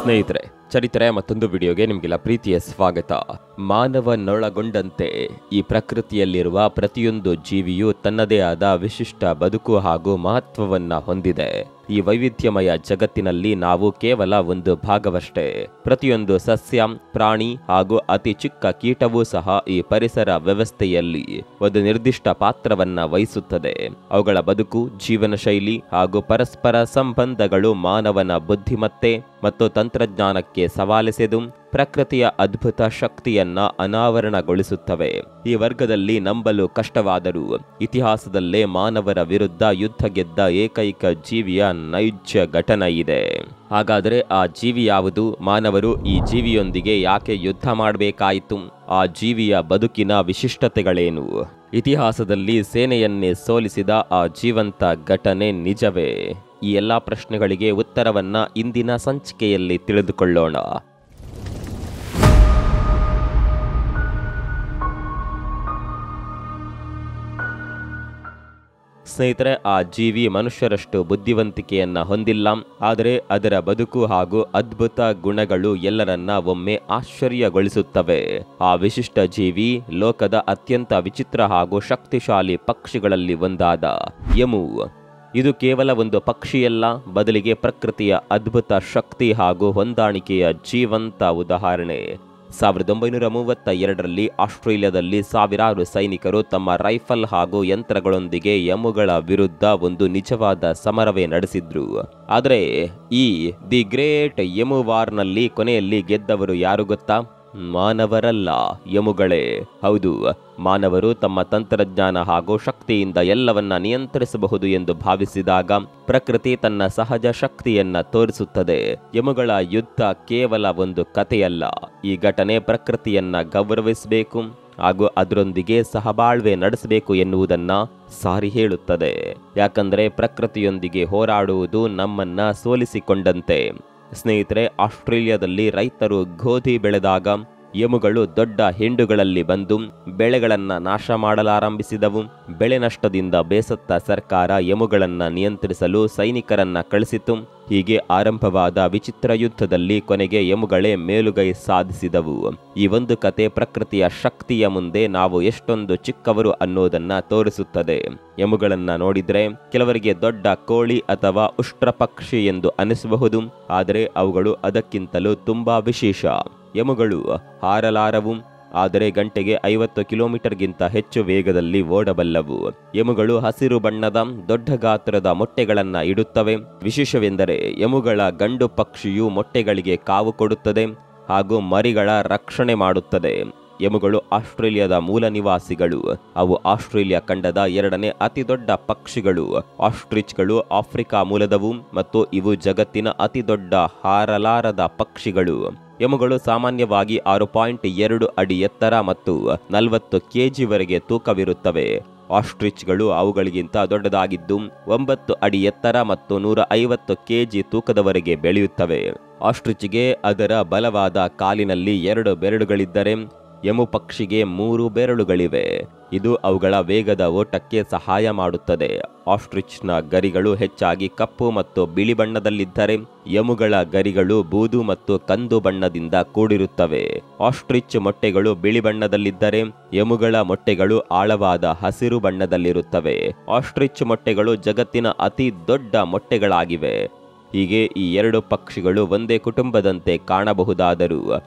ಸ್ನೇಹಿತರೆ, ಚರಿತ್ರೆ ಮತ್ತೊಂದು ವಿಡಿಯೋಗೆ ನಿಮಗೆಲ್ಲ ಪ್ರೀತಿಯ ಸ್ವಾಗತ. ಮಾನವನೊಳಗೊಂಡಂತೆ ಈ ಪ್ರಕೃತಿಯಲ್ಲಿರುವ ಪ್ರತಿಯೊಂದು ಜೀವಿಯು ತನ್ನದೇ ಆದ ವಿಶಿಷ್ಟ ಬದುಕು ಹಾಗೂ ಮಹತ್ವವನ್ನ ಹೊಂದಿದೆ. ಈ ವೈವಿಧ್ಯಮಯ ಜಗತ್ತಿನಲ್ಲಿ ನಾವು ಕೇವಲ ಒಂದು ಭಾಗವಷ್ಟೇ. ಪ್ರತಿಯೊಂದು ಸಸ್ಯ, ಪ್ರಾಣಿ ಹಾಗೂ ಅತಿ ಚಿಕ್ಕ ಕೀಟವೂ ಸಹ ಈ ಪರಿಸರ ವ್ಯವಸ್ಥೆಯಲ್ಲಿ ಒಂದು ನಿರ್ದಿಷ್ಟ ಪಾತ್ರವನ್ನ ವಹಿಸುತ್ತದೆ. ಅವುಗಳ ಬದುಕು, ಜೀವನ ಶೈಲಿ ಹಾಗೂ ಪರಸ್ಪರ ಸಂಬಂಧಗಳು ಮಾನವನ ಬುದ್ಧಿಮತ್ತೆ ಮತ್ತು ತಂತ್ರಜ್ಞಾನಕ್ಕೆ ಸವಾಲೆಸೆದು ಪ್ರಕೃತಿಯ ಅದ್ಭುತ ಶಕ್ತಿಯನ್ನ ಅನಾವರಣಗೊಳಿಸುತ್ತವೆ. ಈ ವರ್ಗದಲ್ಲಿ ನಂಬಲು ಕಷ್ಟವಾದರೂ ಇತಿಹಾಸದಲ್ಲೇ ಮಾನವರ ವಿರುದ್ಧ ಯುದ್ಧ ಗೆದ್ದ ಏಕೈಕ ಜೀವಿಯ ನೈಜ ಘಟನೆ ಇದೆ. ಹಾಗಾದರೆ ಆ ಜೀವಿ ಯಾವುದು? ಮಾನವರು ಈ ಜೀವಿಯೊಂದಿಗೆ ಯಾಕೆ ಯುದ್ಧ ಮಾಡಬೇಕಾಯಿತು? ಆ ಜೀವಿಯ ಬದುಕಿನ ವಿಶಿಷ್ಟತೆಗಳೇನು? ಇತಿಹಾಸದಲ್ಲಿ ಸೇನೆಯನ್ನೇ ಸೋಲಿಸಿದ ಆ ಜೀವಂತ ಘಟನೆ ನಿಜವೇ? ಈ ಎಲ್ಲ ಪ್ರಶ್ನೆಗಳಿಗೆ ಉತ್ತರವನ್ನ ಇಂದಿನ ಸಂಚಿಕೆಯಲ್ಲಿ ತಿಳಿದುಕೊಳ್ಳೋಣ. ಸ್ನೇಹಿತರೆ, ಆ ಜೀವಿ ಮನುಷ್ಯರಷ್ಟು ಬುದ್ಧಿವಂತಿಕೆಯನ್ನ ಹೊಂದಿಲ್ಲ. ಆದರೆ ಅದರ ಬದುಕು ಹಾಗೂ ಅದ್ಭುತ ಗುಣಗಳು ಎಲ್ಲರನ್ನ ಒಮ್ಮೆ ಆಶ್ಚರ್ಯಗೊಳಿಸುತ್ತವೆ. ಆ ವಿಶಿಷ್ಟ ಜೀವಿ ಲೋಕದ ಅತ್ಯಂತ ವಿಚಿತ್ರ ಹಾಗೂ ಶಕ್ತಿಶಾಲಿ ಪಕ್ಷಿಗಳಲ್ಲಿ ಒಂದಾದ ಎಮು. ಇದು ಕೇವಲ ಒಂದು ಪಕ್ಷಿಯಲ್ಲ, ಬದಲಿಗೆ ಪ್ರಕೃತಿಯ ಅದ್ಭುತ ಶಕ್ತಿ ಹಾಗೂ ಹೊಂದಾಣಿಕೆಯ ಜೀವಂತ ಉದಾಹರಣೆ. 1932ರಲ್ಲಿ ಆಸ್ಟ್ರೇಲಿಯಾದಲ್ಲಿ ಸಾವಿರಾರು ಸೈನಿಕರು ತಮ್ಮ ರೈಫಲ್ ಹಾಗೂ ಯಂತ್ರಗಳೊಂದಿಗೆ ಎಮುಗಳ ವಿರುದ್ಧ ಒಂದು ನಿಜವಾದ ಸಮರವೇ ನಡೆಸಿದ್ರು. ಆದರೆ ಈ ದಿ ಗ್ರೇಟ್ ಎಮು ವಾರ್ನಲ್ಲಿ ಕೊನೆಯಲ್ಲಿ ಗೆದ್ದವರು ಯಾರು ಗೊತ್ತಾ? ಮಾನವರಲ್ಲ, ಎಮುಗಳೇ. ಹೌದು, ಮಾನವರು ತಮ್ಮ ತಂತ್ರಜ್ಞಾನ ಹಾಗೂ ಶಕ್ತಿಯಿಂದ ಎಲ್ಲವನ್ನ ನಿಯಂತ್ರಿಸಬಹುದು ಎಂದು ಭಾವಿಸಿದಾಗ ಪ್ರಕೃತಿ ತನ್ನ ಸಹಜ ಶಕ್ತಿಯನ್ನ ತೋರಿಸುತ್ತದೆ. ಎಮುಗಳ ಯುದ್ಧ ಕೇವಲ ಒಂದು ಕಥೆಯಲ್ಲ. ಈ ಘಟನೆ ಪ್ರಕೃತಿಯನ್ನ ಗೌರವಿಸಬೇಕು ಹಾಗೂ ಅದರೊಂದಿಗೆ ಸಹಬಾಳ್ವೆ ನಡೆಸಬೇಕು ಎನ್ನುವುದನ್ನ ಸಾರಿ ಹೇಳುತ್ತದೆ. ಯಾಕಂದ್ರೆ ಪ್ರಕೃತಿಯೊಂದಿಗೆ ಹೋರಾಡುವುದು ನಮ್ಮನ್ನ ಸೋಲಿಸಿಕೊಂಡಂತೆ. ಸ್ನೇಹಿತರೆ, ಆಸ್ಟ್ರೇಲಿಯಾದಲ್ಲಿ ರೈತರು ಗೋಧಿ ಬೆಳೆದಾಗ ಎಮುಗಳು ದೊಡ್ಡ ಹಿಂಡುಗಳಲ್ಲಿ ಬಂದು ಬೆಳೆಗಳನ್ನ ನಾಶ ಮಾಡಲಾರಂಭಿಸಿದವು. ಬೆಳೆ ನಷ್ಟದಿಂದ ಬೇಸತ್ತ ಸರ್ಕಾರ ಎಮುಗಳನ್ನ ನಿಯಂತ್ರಿಸಲು ಸೈನಿಕರನ್ನ ಕಳಿಸಿತು. ಹೀಗೆ ಆರಂಭವಾದ ವಿಚಿತ್ರ ಯುದ್ಧದಲ್ಲಿ ಕೊನೆಗೆ ಎಮುಗಳೇ ಮೇಲುಗೈ ಸಾಧಿಸಿದವು. ಈ ಒಂದು ಕತೆ ಪ್ರಕೃತಿಯ ಶಕ್ತಿಯ ಮುಂದೆ ನಾವು ಎಷ್ಟೊಂದು ಚಿಕ್ಕವರು ಅನ್ನೋದನ್ನ ತೋರಿಸುತ್ತದೆ. ಎಮುಗಳನ್ನ ನೋಡಿದ್ರೆ ಕೆಲವರಿಗೆ ದೊಡ್ಡ ಕೋಳಿ ಅಥವಾ ಉಷ್ಟ್ರ ಪಕ್ಷಿ ಎಂದು ಅನಿಸಬಹುದು, ಆದರೆ ಅವುಗಳು ಅದಕ್ಕಿಂತಲೂ ತುಂಬಾ ವಿಶೇಷ. ಎಮುಗಳು ಹಾರಲಾರವು, ಆದರೆ ಗಂಟೆಗೆ 50 ಕಿಲೋಮೀಟರ್ಗಿಂತ ಹೆಚ್ಚು ವೇಗದಲ್ಲಿ ಓಡಬಲ್ಲವು. ಎಮುಗಳು ಹಸಿರು ಬಣ್ಣದ ದೊಡ್ಡ ಗಾತ್ರದ ಮೊಟ್ಟೆಗಳನ್ನ ಇಡುತ್ತವೆ. ವಿಶೇಷವೆಂದರೆ ಎಮುಗಳ ಗಂಡು ಪಕ್ಷಿಯು ಮೊಟ್ಟೆಗಳಿಗೆ ಕಾವು ಕೊಡುತ್ತದೆ ಹಾಗೂ ಮರಿಗಳ ರಕ್ಷಣೆ ಮಾಡುತ್ತದೆ. ಎಮುಗಳು ಆಸ್ಟ್ರೇಲಿಯಾದ ಮೂಲ ನಿವಾಸಿಗಳು. ಅವು ಆಸ್ಟ್ರೇಲಿಯಾ ಖಂಡದ 2ನೇ ಅತಿ ದೊಡ್ಡ ಪಕ್ಷಿಗಳು. ಆಸ್ಟ್ರಿಚ್ಗಳು ಆಫ್ರಿಕಾ ಮೂಲದವು ಮತ್ತು ಇವು ಜಗತ್ತಿನ ಅತಿ ದೊಡ್ಡ ಹಾರಲಾರದ ಪಕ್ಷಿಗಳು. ಎಮುಗಳು ಸಾಮಾನ್ಯವಾಗಿ 6.2 ಅಡಿ ಎತ್ತರ ಮತ್ತು 40 kg ತೂಕವಿರುತ್ತವೆ. ಆಸ್ಟ್ರಿಚ್ಗಳು ಅವುಗಳಿಗಿಂತ ದೊಡ್ಡದಾಗಿದ್ದು 9 ಅಡಿ ಎತ್ತರ ಮತ್ತು 150 kg ತೂಕದವರೆಗೆ ಬೆಳೆಯುತ್ತವೆ. ಆಸ್ಟ್ರಿಚ್ಗೆ ಅದರ ಬಲವಾದ ಕಾಲಿನಲ್ಲಿ 2 ಬೆರಳುಗಳಿದ್ದರೆ ಎಮು ಪಕ್ಷಿಗೆ 3 ಬೆರಳುಗಳಿವೆ. ಇದು ಅವುಗಳ ವೇಗದ ಓಟಕ್ಕೆ ಸಹಾಯ ಮಾಡುತ್ತದೆ. ಆಸ್ಟ್ರಿಚ್ನ ಗರಿಗಳು ಹೆಚ್ಚಾಗಿ ಕಪ್ಪು ಮತ್ತು ಬಿಳಿ ಬಣ್ಣದಲ್ಲಿದ್ದರೆ ಎಮುಗಳ ಗರಿಗಳು ಬೂದು ಮತ್ತು ಕಂದು ಬಣ್ಣದಿಂದ ಕೂಡಿರುತ್ತವೆ. ಆಸ್ಟ್ರಿಚ್ ಮೊಟ್ಟೆಗಳು ಬಿಳಿ ಬಣ್ಣದಲ್ಲಿದ್ದರೆ ಎಮುಗಳ ಮೊಟ್ಟೆಗಳು ಆಳವಾದ ಹಸಿರು ಬಣ್ಣದಲ್ಲಿರುತ್ತವೆ. ಆಸ್ಟ್ರಿಚ್ ಮೊಟ್ಟೆಗಳು ಜಗತ್ತಿನ ಅತಿ ದೊಡ್ಡ ಮೊಟ್ಟೆಗಳಾಗಿವೆ. ಹೀಗೆ ಈ 2 ಪಕ್ಷಿಗಳು ಒಂದೇ ಕುಟುಂಬದಂತೆ ಕಾಣಬಹುದಾದರೂ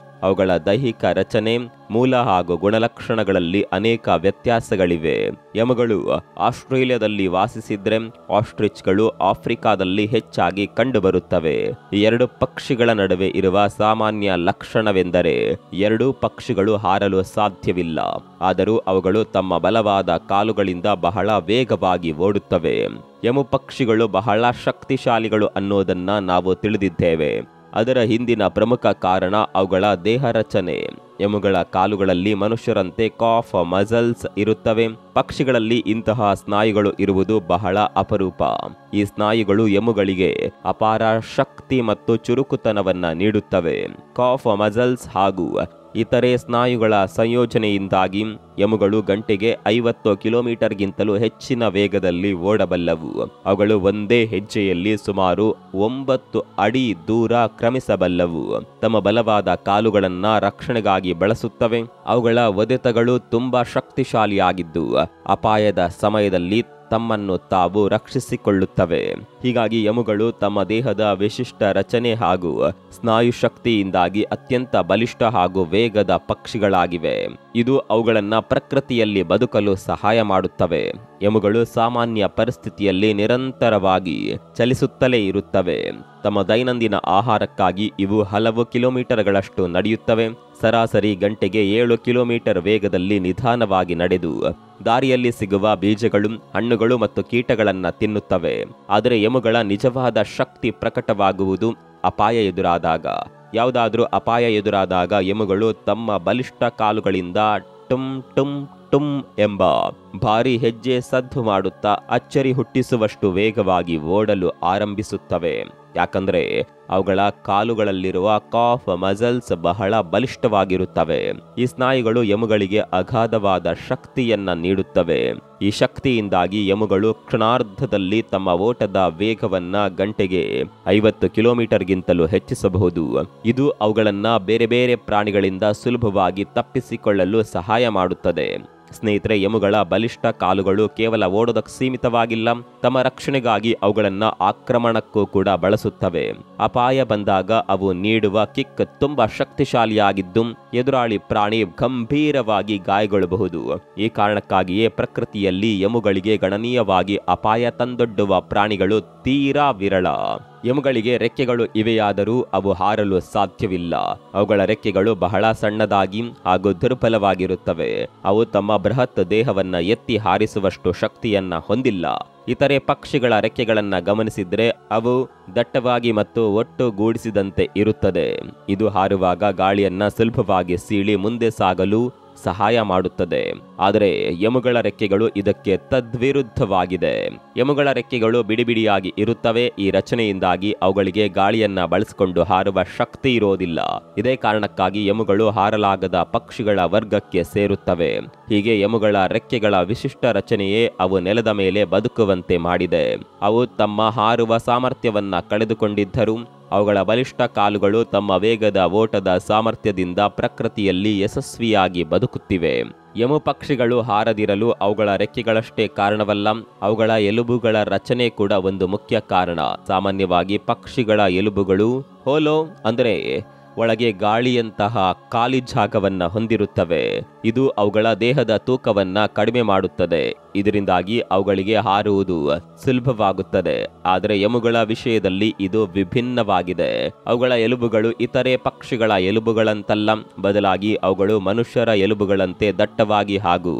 ಅವುಗಳ ದೈಹಿಕ ರಚನೆ, ಮೂಲ ಹಾಗೂ ಗುಣಲಕ್ಷಣಗಳಲ್ಲಿ ಅನೇಕ ವ್ಯತ್ಯಾಸಗಳಿವೆ. ಎಮುಗಳು ಆಸ್ಟ್ರೇಲಿಯಾದಲ್ಲಿ ವಾಸಿಸಿದ್ರೆ ಆಸ್ಟ್ರಿಚ್ಗಳು ಆಫ್ರಿಕಾದಲ್ಲಿ ಹೆಚ್ಚಾಗಿ ಕಂಡುಬರುತ್ತವೆ. ಈ 2 ಪಕ್ಷಿಗಳ ನಡುವೆ ಇರುವ ಸಾಮಾನ್ಯ ಲಕ್ಷಣವೆಂದರೆ 2 ಪಕ್ಷಿಗಳು ಹಾರಲು ಸಾಧ್ಯವಿಲ್ಲ, ಆದರೂ ಅವುಗಳು ತಮ್ಮ ಬಲವಾದ ಕಾಲುಗಳಿಂದ ಬಹಳ ವೇಗವಾಗಿ ಓಡುತ್ತವೆ. ಎಮು ಪಕ್ಷಿಗಳು ಬಹಳ ಶಕ್ತಿಶಾಲಿಗಳು ಅನ್ನೋದನ್ನ ನಾವು ತಿಳಿದಿದ್ದೇವೆ. ಅದರ ಹಿಂದಿನ ಪ್ರಮುಖ ಕಾರಣ ಅವುಗಳ ದೇಹ ರಚನೆ. ಎಮುಗಳ ಕಾಲುಗಳಲ್ಲಿ ಮನುಷ್ಯರಂತೆ ಕಾಫ್ ಮಸಲ್ಸ್ ಇರುತ್ತವೆ. ಪಕ್ಷಿಗಳಲ್ಲಿ ಇಂತಹ ಸ್ನಾಯುಗಳು ಇರುವುದು ಬಹಳ ಅಪರೂಪ. ಈ ಸ್ನಾಯುಗಳು ಎಮುಗಳಿಗೆ ಅಪಾರ ಶಕ್ತಿ ಮತ್ತು ಚುರುಕುತನವನ್ನ ನೀಡುತ್ತವೆ. ಕಾಫ್ ಮಸಲ್ಸ್ ಹಾಗೂ ಇತರೆ ಸ್ನಾಯುಗಳ ಸಂಯೋಜನೆಯಿಂದಾಗಿ ಎಮುಗಳು ಗಂಟೆಗೆ 50 ಕಿಲೋಮೀಟರ್ಗಿಂತಲೂ ಹೆಚ್ಚಿನ ವೇಗದಲ್ಲಿ ಓಡಬಲ್ಲವು. ಅವುಗಳು ಒಂದೇ ಹೆಜ್ಜೆಯಲ್ಲಿ ಸುಮಾರು 9 ಅಡಿ ದೂರ ಕ್ರಮಿಸಬಲ್ಲವು. ತಮ್ಮ ಬಲವಾದ ಕಾಲುಗಳನ್ನ ರಕ್ಷಣೆಗಾಗಿ ಬಳಸುತ್ತವೆ. ಅವುಗಳ ಒದೆತಗಳು ತುಂಬಾ ಶಕ್ತಿಶಾಲಿಯಾಗಿದ್ದು ಅಪಾಯದ ಸಮಯದಲ್ಲಿ ತಮ್ಮನ್ನು ತಾವು ರಕ್ಷಿಸಿಕೊಳ್ಳುತ್ತವೆ. ಹೀಗಾಗಿ ಎಮುಗಳು ತಮ್ಮ ದೇಹದ ವಿಶಿಷ್ಟ ರಚನೆ ಹಾಗೂ ಸ್ನಾಯು ಶಕ್ತಿಯಿಂದಾಗಿ ಅತ್ಯಂತ ಬಲಿಷ್ಠ ಹಾಗೂ ವೇಗದ ಪಕ್ಷಿಗಳಾಗಿವೆ. ಇದು ಅವುಗಳನ್ನ ಪ್ರಕೃತಿಯಲ್ಲಿ ಬದುಕಲು ಸಹಾಯ ಮಾಡುತ್ತವೆ. ಎಮುಗಳು ಸಾಮಾನ್ಯ ಪರಿಸ್ಥಿತಿಯಲ್ಲಿ ನಿರಂತರವಾಗಿ ಚಲಿಸುತ್ತಲೇ ಇರುತ್ತವೆ. ತಮ್ಮ ದೈನಂದಿನ ಆಹಾರಕ್ಕಾಗಿ ಇವು ಹಲವು ಕಿಲೋಮೀಟರ್ಗಳಷ್ಟು ನಡೆಯುತ್ತವೆ. ಸರಾಸರಿ ಗಂಟೆಗೆ 7 ಕಿಲೋಮೀಟರ್ ವೇಗದಲ್ಲಿ ನಿಧಾನವಾಗಿ ನಡೆದು ದಾರಿಯಲ್ಲಿ ಸಿಗುವ ಬೀಜಗಳು, ಹಣ್ಣುಗಳು ಮತ್ತು ಕೀಟಗಳನ್ನ ತಿನ್ನುತ್ತವೆ. ಆದರೆ ಎಮುಗಳ ನಿಜವಾದ ಶಕ್ತಿ ಪ್ರಕಟವಾಗುವುದು ಅಪಾಯ ಎದುರಾದಾಗ. ಯಾವುದಾದ್ರೂ ಅಪಾಯ ಎದುರಾದಾಗ ಎಮುಗಳು ತಮ್ಮ ಬಲಿಷ್ಠ ಕಾಲುಗಳಿಂದ ಟುಮ್ ಟುಮ್ ಟುಮ್ ಎಂಬ ಭಾರಿ ಹೆಜ್ಜೆ ಸದ್ದು ಮಾಡುತ್ತಾ ಅಚ್ಚರಿ ಹುಟ್ಟಿಸುವಷ್ಟು ವೇಗವಾಗಿ ಓಡಲು ಆರಂಭಿಸುತ್ತವೆ. ಯಾಕಂದ್ರೆ ಅವುಗಳ ಕಾಲುಗಳಲ್ಲಿರುವ ಕಾಫ್ ಮಸಲ್ಸ್ ಬಹಳ ಬಲಿಷ್ಠವಾಗಿರುತ್ತವೆ. ಈ ಸ್ನಾಯುಗಳು ಎಮುಗಳಿಗೆ ಅಗಾಧವಾದ ಶಕ್ತಿಯನ್ನ ನೀಡುತ್ತವೆ. ಈ ಶಕ್ತಿಯಿಂದಾಗಿ ಎಮುಗಳು ಕ್ಷಣಾರ್ಧದಲ್ಲಿ ತಮ್ಮ ಓಟದ ವೇಗವನ್ನ ಗಂಟೆಗೆ 50 ಕಿಲೋಮೀಟರ್ಗಿಂತಲೂ ಹೆಚ್ಚಿಸಬಹುದು. ಇದು ಅವುಗಳನ್ನ ಬೇರೆ ಬೇರೆ ಪ್ರಾಣಿಗಳಿಂದ ಸುಲಭವಾಗಿ ತಪ್ಪಿಸಿಕೊಳ್ಳಲು ಸಹಾಯ ಮಾಡುತ್ತದೆ. ಸ್ನೇಹಿತರೆ, ಎಮುಗಳ ಬಲಿಷ್ಠ ಕಾಲುಗಳು ಕೇವಲ ಓಡೋದಕ್ಕೆ ಸೀಮಿತವಾಗಿಲ್ಲ. ತಮ್ಮ ರಕ್ಷಣೆಗಾಗಿ ಅವುಗಳನ್ನ ಆಕ್ರಮಣಕ್ಕೂ ಕೂಡ ಬಳಸುತ್ತವೆ. ಅಪಾಯ ಬಂದಾಗ ಅವು ನೀಡುವ ಕಿಕ್ ತುಂಬಾ ಶಕ್ತಿಶಾಲಿಯಾಗಿದ್ದು ಎದುರಾಳಿ ಪ್ರಾಣಿ ಗಂಭೀರವಾಗಿ ಗಾಯಗೊಳ್ಳಬಹುದು. ಈ ಕಾರಣಕ್ಕಾಗಿಯೇ ಪ್ರಕೃತಿಯಲ್ಲಿ ಎಮುಗಳಿಗೆ ಗಣನೀಯವಾಗಿ ಅಪಾಯ ತಂದೊಡ್ಡುವ ಪ್ರಾಣಿಗಳು ತೀರಾ ವಿರಳ. ಎಮುಗಳಿಗೆ ರೆಕ್ಕೆಗಳು ಇವೆಯಾದರೂ ಅವು ಹಾರಲು ಸಾಧ್ಯವಿಲ್ಲ. ಅವುಗಳ ರೆಕ್ಕೆಗಳು ಬಹಳ ಸಣ್ಣದಾಗಿ ಹಾಗೂ ದುರ್ಬಲವಾಗಿರುತ್ತವೆ. ಅವು ತಮ್ಮ ಬೃಹತ್ ದೇಹವನ್ನ ಎತ್ತಿ ಹಾರಿಸುವಷ್ಟು ಶಕ್ತಿಯನ್ನ ಹೊಂದಿಲ್ಲ. ಇತರೆ ಪಕ್ಷಿಗಳ ರೆಕ್ಕೆಗಳನ್ನ ಗಮನಿಸಿದ್ರೆ ಅವು ದಟ್ಟವಾಗಿ ಮತ್ತು ಒಟ್ಟುಗೂಡಿಸಿದಂತೆ ಇರುತ್ತದೆ. ಇದು ಹಾರುವಾಗ ಗಾಳಿಯನ್ನ ಸುಲಭವಾಗಿ ಸೀಳಿ ಮುಂದೆ ಸಾಗಲು ಸಹಾಯ ಮಾಡುತ್ತದೆ. ಆದರೆ ಎಮುಗಳ ರೆಕ್ಕೆಗಳು ಇದಕ್ಕೆ ತದ್ವಿರುದ್ಧವಾಗಿದೆ. ಎಮುಗಳ ರೆಕ್ಕೆಗಳು ಬಿಡಿಬಿಡಿಯಾಗಿ ಇರುತ್ತವೆ. ಈ ರಚನೆಯಿಂದಾಗಿ ಅವುಗಳಿಗೆ ಗಾಳಿಯನ್ನ ಬಳಸಿಕೊಂಡು ಹಾರುವ ಶಕ್ತಿ ಇರೋದಿಲ್ಲ. ಇದೇ ಕಾರಣಕ್ಕಾಗಿ ಎಮುಗಳು ಹಾರಲಾಗದ ಪಕ್ಷಿಗಳ ವರ್ಗಕ್ಕೆ ಸೇರುತ್ತವೆ. ಹೀಗೆ ಎಮುಗಳ ರೆಕ್ಕೆಗಳ ವಿಶಿಷ್ಟ ರಚನೆಯೇ ಅವು ನೆಲದ ಮೇಲೆ ಬದುಕುವಂತೆ ಮಾಡಿದೆ. ಅವು ತಮ್ಮ ಹಾರುವ ಸಾಮರ್ಥ್ಯವನ್ನ ಕಳೆದುಕೊಂಡಿದ್ದರೂ ಅವುಗಳ ಬಲಿಷ್ಠ ಕಾಲುಗಳು ತಮ್ಮ ವೇಗದ ಓಟದ ಸಾಮರ್ಥ್ಯದಿಂದ ಪ್ರಕೃತಿಯಲ್ಲಿ ಯಶಸ್ವಿಯಾಗಿ ಬದುಕುತ್ತಿವೆ. ಎಮು ಪಕ್ಷಿಗಳು ಹಾರದಿರಲು ಅವುಗಳ ರೆಕ್ಕೆಗಳಷ್ಟೇ ಕಾರಣವಲ್ಲ, ಅವುಗಳ ಎಲುಬುಗಳ ರಚನೆ ಕೂಡ ಒಂದು ಮುಖ್ಯ ಕಾರಣ. ಸಾಮಾನ್ಯವಾಗಿ ಪಕ್ಷಿಗಳ ಎಲುಬುಗಳು ಹೋಲೋ ಅಂದರೆ ಒಳಗೆ ಗಾಳಿಯಂತಹ ಖಾಲಿ ಜಾಗವನ್ನ ಹೊಂದಿರುತ್ತವೆ. ಇದು ಅವುಗಳ ದೇಹದ ತೂಕವನ್ನ ಕಡಿಮೆ ಮಾಡುತ್ತದೆ. ಇದರಿಂದಾಗಿ ಅವುಗಳಿಗೆ ಹಾರುವುದು ಸುಲಭವಾಗುತ್ತದೆ. ಆದರೆ ಎಮುಗಳ ವಿಷಯದಲ್ಲಿ ಇದು ವಿಭಿನ್ನವಾಗಿದೆ. ಅವುಗಳ ಎಲುಬುಗಳು ಇತರೆ ಪಕ್ಷಿಗಳ ಎಲುಬುಗಳಂತಲ್ಲ, ಬದಲಾಗಿ ಅವುಗಳು ಮನುಷ್ಯರ ಎಲುಬುಗಳಂತೆ ದಟ್ಟವಾಗಿ ಹಾಗೂ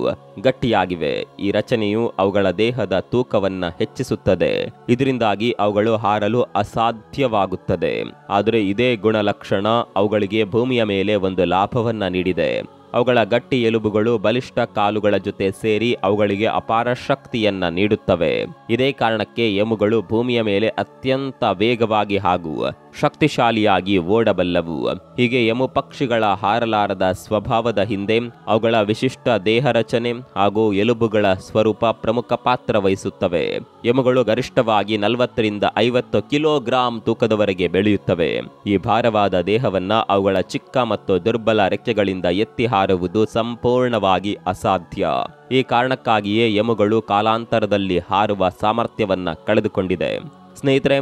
ಗಟ್ಟಿಯಾಗಿವೆ. ಈ ರಚನೆಯು ಅವುಗಳ ದೇಹದ ತೂಕವನ್ನ ಹೆಚ್ಚಿಸುತ್ತದೆ. ಇದರಿಂದಾಗಿ ಅವುಗಳು ಹಾರಲು ಅಸಾಧ್ಯವಾಗುತ್ತದೆ. ಆದರೆ ಇದೇ ಗುಣಲಕ್ಷಣ ಅವುಗಳಿಗೆ ಭೂಮಿಯ ಮೇಲೆ ಒಂದು ಲಾಭವನ್ನ ನೀಡಿದೆ. ಅವುಗಳ ಗಟ್ಟಿ ಎಲುಬುಗಳು ಬಲಿಷ್ಠ ಕಾಲುಗಳ ಜೊತೆ ಸೇರಿ ಅವುಗಳಿಗೆ ಅಪಾರ ಶಕ್ತಿಯನ್ನ ನೀಡುತ್ತವೆ. ಇದೇ ಕಾರಣಕ್ಕೆ ಎಮುಗಳು ಭೂಮಿಯ ಮೇಲೆ ಅತ್ಯಂತ ವೇಗವಾಗಿ ಹಾಗೂ ಶಕ್ತಿಶಾಲಿಯಾಗಿ ಓಡಬಲ್ಲವು. ಹೀಗೆ ಎಮು ಪಕ್ಷಿಗಳ ಹಾರಲಾರದ ಸ್ವಭಾವದ ಹಿಂದೆ ಅವುಗಳ ವಿಶಿಷ್ಟ ದೇಹ ರಚನೆ ಹಾಗೂ ಎಲುಬುಗಳ ಸ್ವರೂಪ ಪ್ರಮುಖ ಪಾತ್ರ ವಹಿಸುತ್ತವೆ. ಎಮುಗಳು ಗರಿಷ್ಠವಾಗಿ 40 ರಿಂದ 50 ಕಿಲೋಗ್ರಾಂ ತೂಕದವರೆಗೆ ಬೆಳೆಯುತ್ತವೆ. ಈ ಭಾರವಾದ ದೇಹವನ್ನ ಅವುಗಳ ಚಿಕ್ಕ ಮತ್ತು ದುರ್ಬಲ ರೆಕ್ಕೆಗಳಿಂದ ಎತ್ತಿ ಹಾರುವುದು ಸಂಪೂರ್ಣವಾಗಿ ಅಸಾಧ್ಯ. ಈ ಕಾರಣಕ್ಕಾಗಿಯೇ ಎಮುಗಳು ಕಾಲಾಂತರದಲ್ಲಿ ಹಾರುವ ಸಾಮರ್ಥ್ಯವನ್ನ ಕಳೆದುಕೊಂಡಿದೆ. ಸ್ನೇಹಿತರೆ,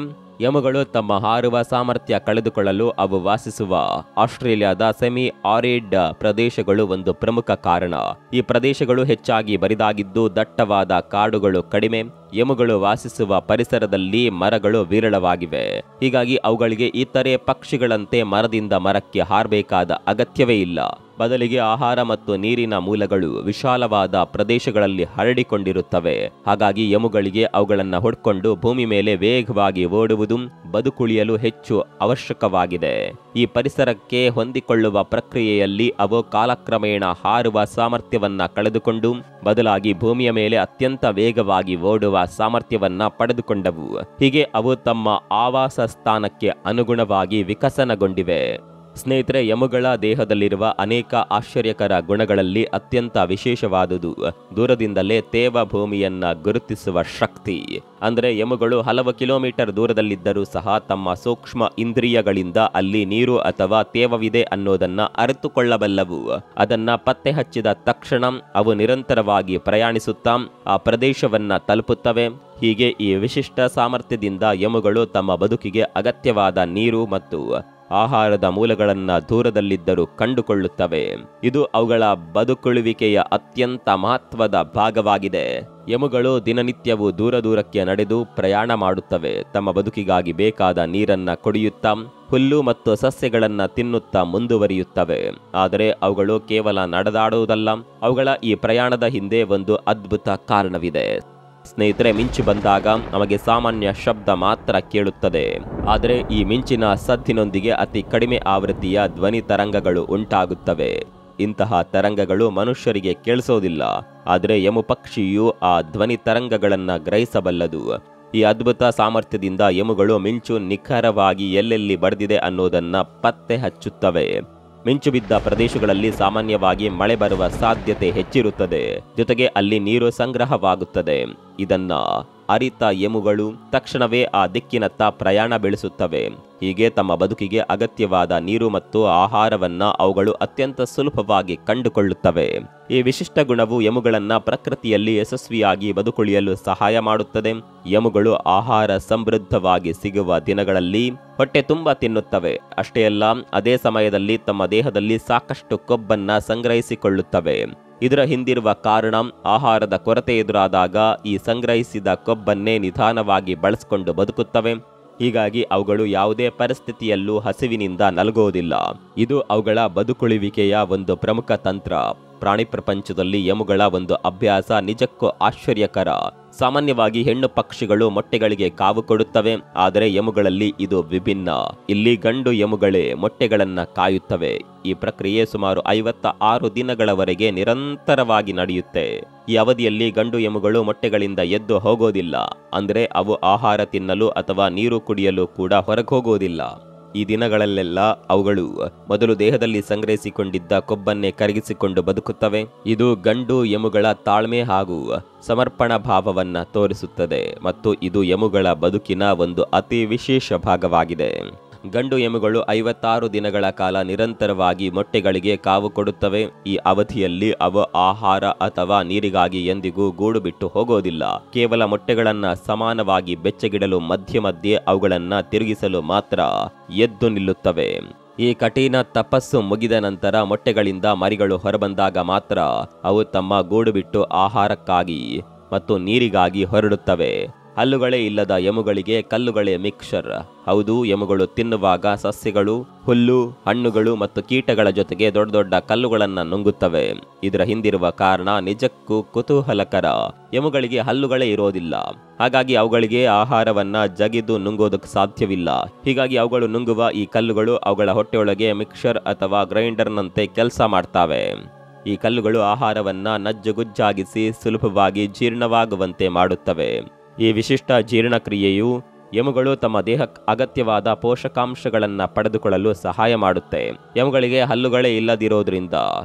ಎಮುಗಳು ತಮ್ಮ ಹಾರುವ ಸಾಮರ್ಥ್ಯ ಕಳೆದುಕೊಳ್ಳಲು ಅವು ವಾಸಿಸುವ ಆಸ್ಟ್ರೇಲಿಯಾದ ಸೆಮಿ ಆರಿಡ್ ಪ್ರದೇಶಗಳು ಒಂದು ಪ್ರಮುಖ ಕಾರಣ. ಈ ಪ್ರದೇಶಗಳು ಹೆಚ್ಚಾಗಿ ಬರಿದಾಗಿದ್ದು ದಟ್ಟವಾದ ಕಾಡುಗಳು ಕಡಿಮೆ. ಎಮುಗಳು ವಾಸಿಸುವ ಪರಿಸರದಲ್ಲಿ ಮರಗಳು ವಿರಳವಾಗಿವೆ. ಹೀಗಾಗಿ ಅವುಗಳಿಗೆ ಇತರೆ ಪಕ್ಷಿಗಳಂತೆ ಮರದಿಂದ ಮರಕ್ಕೆ ಹಾರಬೇಕಾದ ಅಗತ್ಯವೇ ಇಲ್ಲ. ಬದಲಿಗೆ ಆಹಾರ ಮತ್ತು ನೀರಿನ ಮೂಲಗಳು ವಿಶಾಲವಾದ ಪ್ರದೇಶಗಳಲ್ಲಿ ಹರಡಿಕೊಂಡಿರುತ್ತವೆ. ಹಾಗಾಗಿ ಎಮುಗಳಿಗೆ ಅವುಗಳನ್ನು ಹೊಡ್ಕೊಂಡು ಭೂಮಿ ಮೇಲೆ ವೇಗವಾಗಿ ಓಡುವುದು ಬದುಕುಳಿಯಲು ಹೆಚ್ಚು ಅವಶ್ಯಕವಾಗಿದೆ. ಈ ಪರಿಸರಕ್ಕೆ ಹೊಂದಿಕೊಳ್ಳುವ ಪ್ರಕ್ರಿಯೆಯಲ್ಲಿ ಅವು ಕಾಲಕ್ರಮೇಣ ಹಾರುವ ಸಾಮರ್ಥ್ಯವನ್ನ ಕಳೆದುಕೊಂಡು ಬದಲಾಗಿ ಭೂಮಿಯ ಮೇಲೆ ಅತ್ಯಂತ ವೇಗವಾಗಿ ಓಡುವ ಸಾಮರ್ಥ್ಯವನ್ನ ಪಡೆದುಕೊಂಡವು. ಹೀಗೆ ಅವು ತಮ್ಮ ಆವಾಸ ಸ್ಥಾನಕ್ಕೆ ಅನುಗುಣವಾಗಿ ವಿಕಸನಗೊಂಡಿವೆ. ಸ್ನೇಹಿತರೆ, ಎಮುಗಳ ದೇಹದಲ್ಲಿರುವ ಅನೇಕ ಆಶ್ಚರ್ಯಕರ ಗುಣಗಳಲ್ಲಿ ಅತ್ಯಂತ ವಿಶೇಷವಾದುದು ದೂರದಿಂದಲೇ ತೇವ ಭೂಮಿಯನ್ನ ಗುರುತಿಸುವ ಶಕ್ತಿ. ಅಂದ್ರೆ ಎಮುಗಳು ಹಲವು ಕಿಲೋಮೀಟರ್ ದೂರದಲ್ಲಿದ್ದರೂ ಸಹ ತಮ್ಮ ಸೂಕ್ಷ್ಮ ಇಂದ್ರಿಯಗಳಿಂದ ಅಲ್ಲಿ ನೀರು ಅಥವಾ ತೇವವಿದೆ ಅನ್ನೋದನ್ನ ಅರಿತುಕೊಳ್ಳಬಲ್ಲವು. ಅದನ್ನ ಪತ್ತೆ ಹಚ್ಚಿದ ತಕ್ಷಣ ಅವು ನಿರಂತರವಾಗಿ ಪ್ರಯಾಣಿಸುತ್ತಾ ಆ ಪ್ರದೇಶವನ್ನ ತಲುಪುತ್ತವೆ. ಹೀಗೆ ಈ ವಿಶಿಷ್ಟ ಸಾಮರ್ಥ್ಯದಿಂದ ಎಮುಗಳು ತಮ್ಮ ಬದುಕಿಗೆ ಅಗತ್ಯವಾದ ನೀರು ಮತ್ತು ಆಹಾರದ ಮೂಲಗಳನ್ನ ದೂರದಲ್ಲಿದ್ದರೂ ಕಂಡುಕೊಳ್ಳುತ್ತವೆ. ಇದು ಅವುಗಳ ಬದುಕುಳುವಿಕೆಯ ಅತ್ಯಂತ ಮಹತ್ವದ ಭಾಗವಾಗಿದೆ. ಎಮುಗಳು ದಿನನಿತ್ಯವೂ ದೂರಕ್ಕೆ ನಡೆದು ಪ್ರಯಾಣ ಮಾಡುತ್ತವೆ. ತಮ್ಮ ಬದುಕಿಗಾಗಿ ಬೇಕಾದ ನೀರನ್ನ ಕುಡಿಯುತ್ತಾ ಹುಲ್ಲು ಮತ್ತು ಸಸ್ಯಗಳನ್ನ ತಿನ್ನುತ್ತಾ ಮುಂದುವರಿಯುತ್ತವೆ. ಆದರೆ ಅವುಗಳು ಕೇವಲ ನಡೆದಾಡುವುದಲ್ಲ, ಅವುಗಳ ಈ ಪ್ರಯಾಣದ ಹಿಂದೆ ಒಂದು ಅದ್ಭುತ ಕಾರಣವಿದೆ. ಸ್ನೇಹಿತರೆ, ಮಿಂಚು ಬಂದಾಗ ನಮಗೆ ಸಾಮಾನ್ಯ ಶಬ್ದ ಮಾತ್ರ ಕೇಳುತ್ತದೆ. ಆದರೆ ಈ ಮಿಂಚಿನ ಸದ್ದಿನೊಂದಿಗೆ ಅತಿ ಕಡಿಮೆ ಆವೃತ್ತಿಯ ಧ್ವನಿ ತರಂಗಗಳು ಉಂಟಾಗುತ್ತವೆ. ಇಂತಹ ತರಂಗಗಳು ಮನುಷ್ಯರಿಗೆ ಕೇಳಿಸೋದಿಲ್ಲ, ಆದರೆ ಎಮು ಪಕ್ಷಿಯು ಆ ಧ್ವನಿ ತರಂಗಗಳನ್ನ ಗ್ರಹಿಸಬಲ್ಲದು. ಈ ಅದ್ಭುತ ಸಾಮರ್ಥ್ಯದಿಂದ ಎಮುಗಳು ಮಿಂಚು ನಿಖರವಾಗಿ ಎಲ್ಲೆಲ್ಲಿ ಬಡಿದಿದೆ ಅನ್ನೋದನ್ನ ಪತ್ತೆ ಹಚ್ಚುತ್ತವೆ. ಮಿಂಚು ಬಿದ್ದ ಪ್ರದೇಶಗಳಲ್ಲಿ ಸಾಮಾನ್ಯವಾಗಿ ಮಳೆ ಬರುವ ಸಾಧ್ಯತೆ ಹೆಚ್ಚಿರುತ್ತದೆ. ಜೊತೆಗೆ ಅಲ್ಲಿ ನೀರು ಸಂಗ್ರಹವಾಗುತ್ತದೆ. ಇದನ್ನ ಅರಿತ ಎಮುಗಳು ತಕ್ಷಣವೇ ಆ ದಿಕ್ಕಿನತ್ತ ಪ್ರಯಾಣ ಬೆಳೆಸುತ್ತವೆ. ಹೀಗೆ ತಮ್ಮ ಬದುಕಿಗೆ ಅಗತ್ಯವಾದ ನೀರು ಮತ್ತು ಆಹಾರವನ್ನ ಅವುಗಳು ಅತ್ಯಂತ ಸುಲಭವಾಗಿ ಕಂಡುಕೊಳ್ಳುತ್ತವೆ. ಈ ವಿಶಿಷ್ಟ ಗುಣವು ಎಮುಗಳನ್ನ ಪ್ರಕೃತಿಯಲ್ಲಿ ಯಶಸ್ವಿಯಾಗಿ ಬದುಕುಳಿಯಲು ಸಹಾಯ ಮಾಡುತ್ತದೆ. ಎಮುಗಳು ಆಹಾರ ಸಮೃದ್ಧವಾಗಿ ಸಿಗುವ ದಿನಗಳಲ್ಲಿ ಹೊಟ್ಟೆ ತುಂಬ ತಿನ್ನುತ್ತವೆ. ಅಷ್ಟೇ ಅಲ್ಲ, ಅದೇ ಸಮಯದಲ್ಲಿ ತಮ್ಮ ದೇಹದಲ್ಲಿ ಸಾಕಷ್ಟು ಕೊಬ್ಬನ್ನ ಸಂಗ್ರಹಿಸಿಕೊಳ್ಳುತ್ತವೆ. ಇದರ ಹಿಂದಿರುವ ಕಾರಣ ಆಹಾರದ ಕೊರತೆ ಎದುರಾದಾಗ ಈ ಸಂಗ್ರಹಿಸಿದ ಕೊಬ್ಬನ್ನೇ ನಿಧಾನವಾಗಿ ಬಳಸಿಕೊಂಡು ಬದುಕುತ್ತವೆ. ಹೀಗಾಗಿ ಅವುಗಳು ಯಾವುದೇ ಪರಿಸ್ಥಿತಿಯಲ್ಲೂ ಹಸಿವಿನಿಂದ ನಲಗೋದಿಲ್ಲ. ಇದು ಅವುಗಳ ಬದುಕುಳಿವಿಕೆಯ ಒಂದು ಪ್ರಮುಖ ತಂತ್ರ. ಪ್ರಾಣಿ ಪ್ರಪಂಚದಲ್ಲಿ ಎಮುಗಳ ಒಂದು ಅಭ್ಯಾಸ ನಿಜಕ್ಕೂ ಆಶ್ಚರ್ಯಕರ. ಸಾಮಾನ್ಯವಾಗಿ ಹೆಣ್ಣು ಪಕ್ಷಿಗಳು ಮೊಟ್ಟೆಗಳಿಗೆ ಕಾವು ಕೊಡುತ್ತವೆ, ಆದರೆ ಎಮುಗಳಲ್ಲಿ ಇದು ವಿಭಿನ್ನ. ಇಲ್ಲಿ ಗಂಡು ಎಮುಗಳೇ ಮೊಟ್ಟೆಗಳನ್ನ ಕಾಯುತ್ತವೆ. ಈ ಪ್ರಕ್ರಿಯೆ ಸುಮಾರು 56 ದಿನಗಳವರೆಗೆ ನಿರಂತರವಾಗಿ ನಡೆಯುತ್ತೆ. ಈ ಅವಧಿಯಲ್ಲಿ ಗಂಡು ಎಮುಗಳು ಮೊಟ್ಟೆಗಳಿಂದ ಎದ್ದು ಹೋಗೋದಿಲ್ಲ. ಅಂದ್ರೆ ಅವು ಆಹಾರ ತಿನ್ನಲು ಅಥವಾ ನೀರು ಕುಡಿಯಲು ಕೂಡ ಹೊರಗೆ ಹೋಗೋದಿಲ್ಲ. ಈ ದಿನಗಳಲ್ಲೆಲ್ಲ ಅವುಗಳು ಮೊದಲು ದೇಹದಲ್ಲಿ ಸಂಗ್ರಹಿಸಿಕೊಂಡಿದ್ದ ಕೊಬ್ಬನ್ನೇ ಕರಗಿಸಿಕೊಂಡು ಬದುಕುತ್ತವೆ. ಇದು ಗಂಡು ಎಮುಗಳ ತಾಳ್ಮೆ ಹಾಗೂ ಸಮರ್ಪಣಾ ಭಾವವನ್ನ ತೋರಿಸುತ್ತದೆ ಮತ್ತು ಇದು ಎಮುಗಳ ಬದುಕಿನ ಒಂದು ಅತಿ ವಿಶೇಷ ಭಾಗವಾಗಿದೆ. ಗಂಡು ಎಮುಗಳು 56 ದಿನಗಳ ಕಾಲ ನಿರಂತರವಾಗಿ ಮೊಟ್ಟೆಗಳಿಗೆ ಕಾವು ಕೊಡುತ್ತವೆ. ಈ ಅವಧಿಯಲ್ಲಿ ಅವು ಆಹಾರ ಅಥವಾ ನೀರಿಗಾಗಿ ಎಂದಿಗೂ ಗೂಡು ಬಿಟ್ಟು ಹೋಗೋದಿಲ್ಲ. ಕೇವಲ ಮೊಟ್ಟೆಗಳನ್ನ ಸಮಾನವಾಗಿ ಬೆಚ್ಚಗಿಡಲು ಮಧ್ಯೆ ಮಧ್ಯೆ ಅವುಗಳನ್ನ ತಿರುಗಿಸಲು ಮಾತ್ರ ಎದ್ದು ನಿಲ್ಲುತ್ತವೆ. ಈ ಕಠಿಣ ತಪಸ್ಸು ಮುಗಿದ ನಂತರ ಮೊಟ್ಟೆಗಳಿಂದ ಮರಿಗಳು ಹೊರಬಂದಾಗ ಮಾತ್ರ ಅವು ತಮ್ಮ ಗೂಡು ಬಿಟ್ಟು ಆಹಾರಕ್ಕಾಗಿ ಮತ್ತು ನೀರಿಗಾಗಿ ಹೊರಡುತ್ತವೆ. ಹಲ್ಲುಗಳೇ ಇಲ್ಲದ ಎಮುಗಳಿಗೆ ಕಲ್ಲುಗಳೇ ಮಿಕ್ಸರ್. ಹೌದು, ಎಮುಗಳು ತಿನ್ನುವಾಗ ಸಸ್ಯಗಳು, ಹುಲ್ಲು, ಹಣ್ಣುಗಳು ಮತ್ತು ಕೀಟಗಳ ಜೊತೆಗೆ ದೊಡ್ಡ ದೊಡ್ಡ ಕಲ್ಲುಗಳನ್ನು ನುಂಗುತ್ತವೆ. ಇದರ ಹಿಂದಿರುವ ಕಾರಣ ನಿಜಕ್ಕೂ ಕುತೂಹಲಕರ. ಎಮುಗಳಿಗೆ ಹಲ್ಲುಗಳೇ ಇರೋದಿಲ್ಲ, ಹಾಗಾಗಿ ಅವುಗಳಿಗೆ ಆಹಾರವನ್ನ ಜಗಿದು ನುಂಗೋದಕ್ಕೆ ಸಾಧ್ಯವಿಲ್ಲ. ಹೀಗಾಗಿ ಅವುಗಳು ನುಂಗುವ ಈ ಕಲ್ಲುಗಳು ಅವುಗಳ ಹೊಟ್ಟೆಯೊಳಗೆ ಮಿಕ್ಸರ್ ಅಥವಾ ಗ್ರೈಂಡರ್ನಂತೆ ಕೆಲಸ ಮಾಡ್ತವೆ. ಈ ಕಲ್ಲುಗಳು ಆಹಾರವನ್ನ ನಜ್ಜುಗುಜ್ಜಾಗಿಸಿ ಸುಲಭವಾಗಿ ಜೀರ್ಣವಾಗುವಂತೆ ಮಾಡುತ್ತವೆ. ಈ ವಿಶಿಷ್ಟ ಜೀರ್ಣಕ್ರಿಯೆಯು ಎಮುಗಳು ತಮ್ಮ ದೇಹಕ್ಕೆ ಅಗತ್ಯವಾದ ಪೋಷಕಾಂಶಗಳನ್ನು ಪಡೆದುಕೊಳ್ಳಲು ಸಹಾಯ ಮಾಡುತ್ತೆ. ಎಮುಗಳಿಗೆ ಹಲ್ಲುಗಳೇ ಇಲ್ಲದಿರೋದ್ರಿಂದ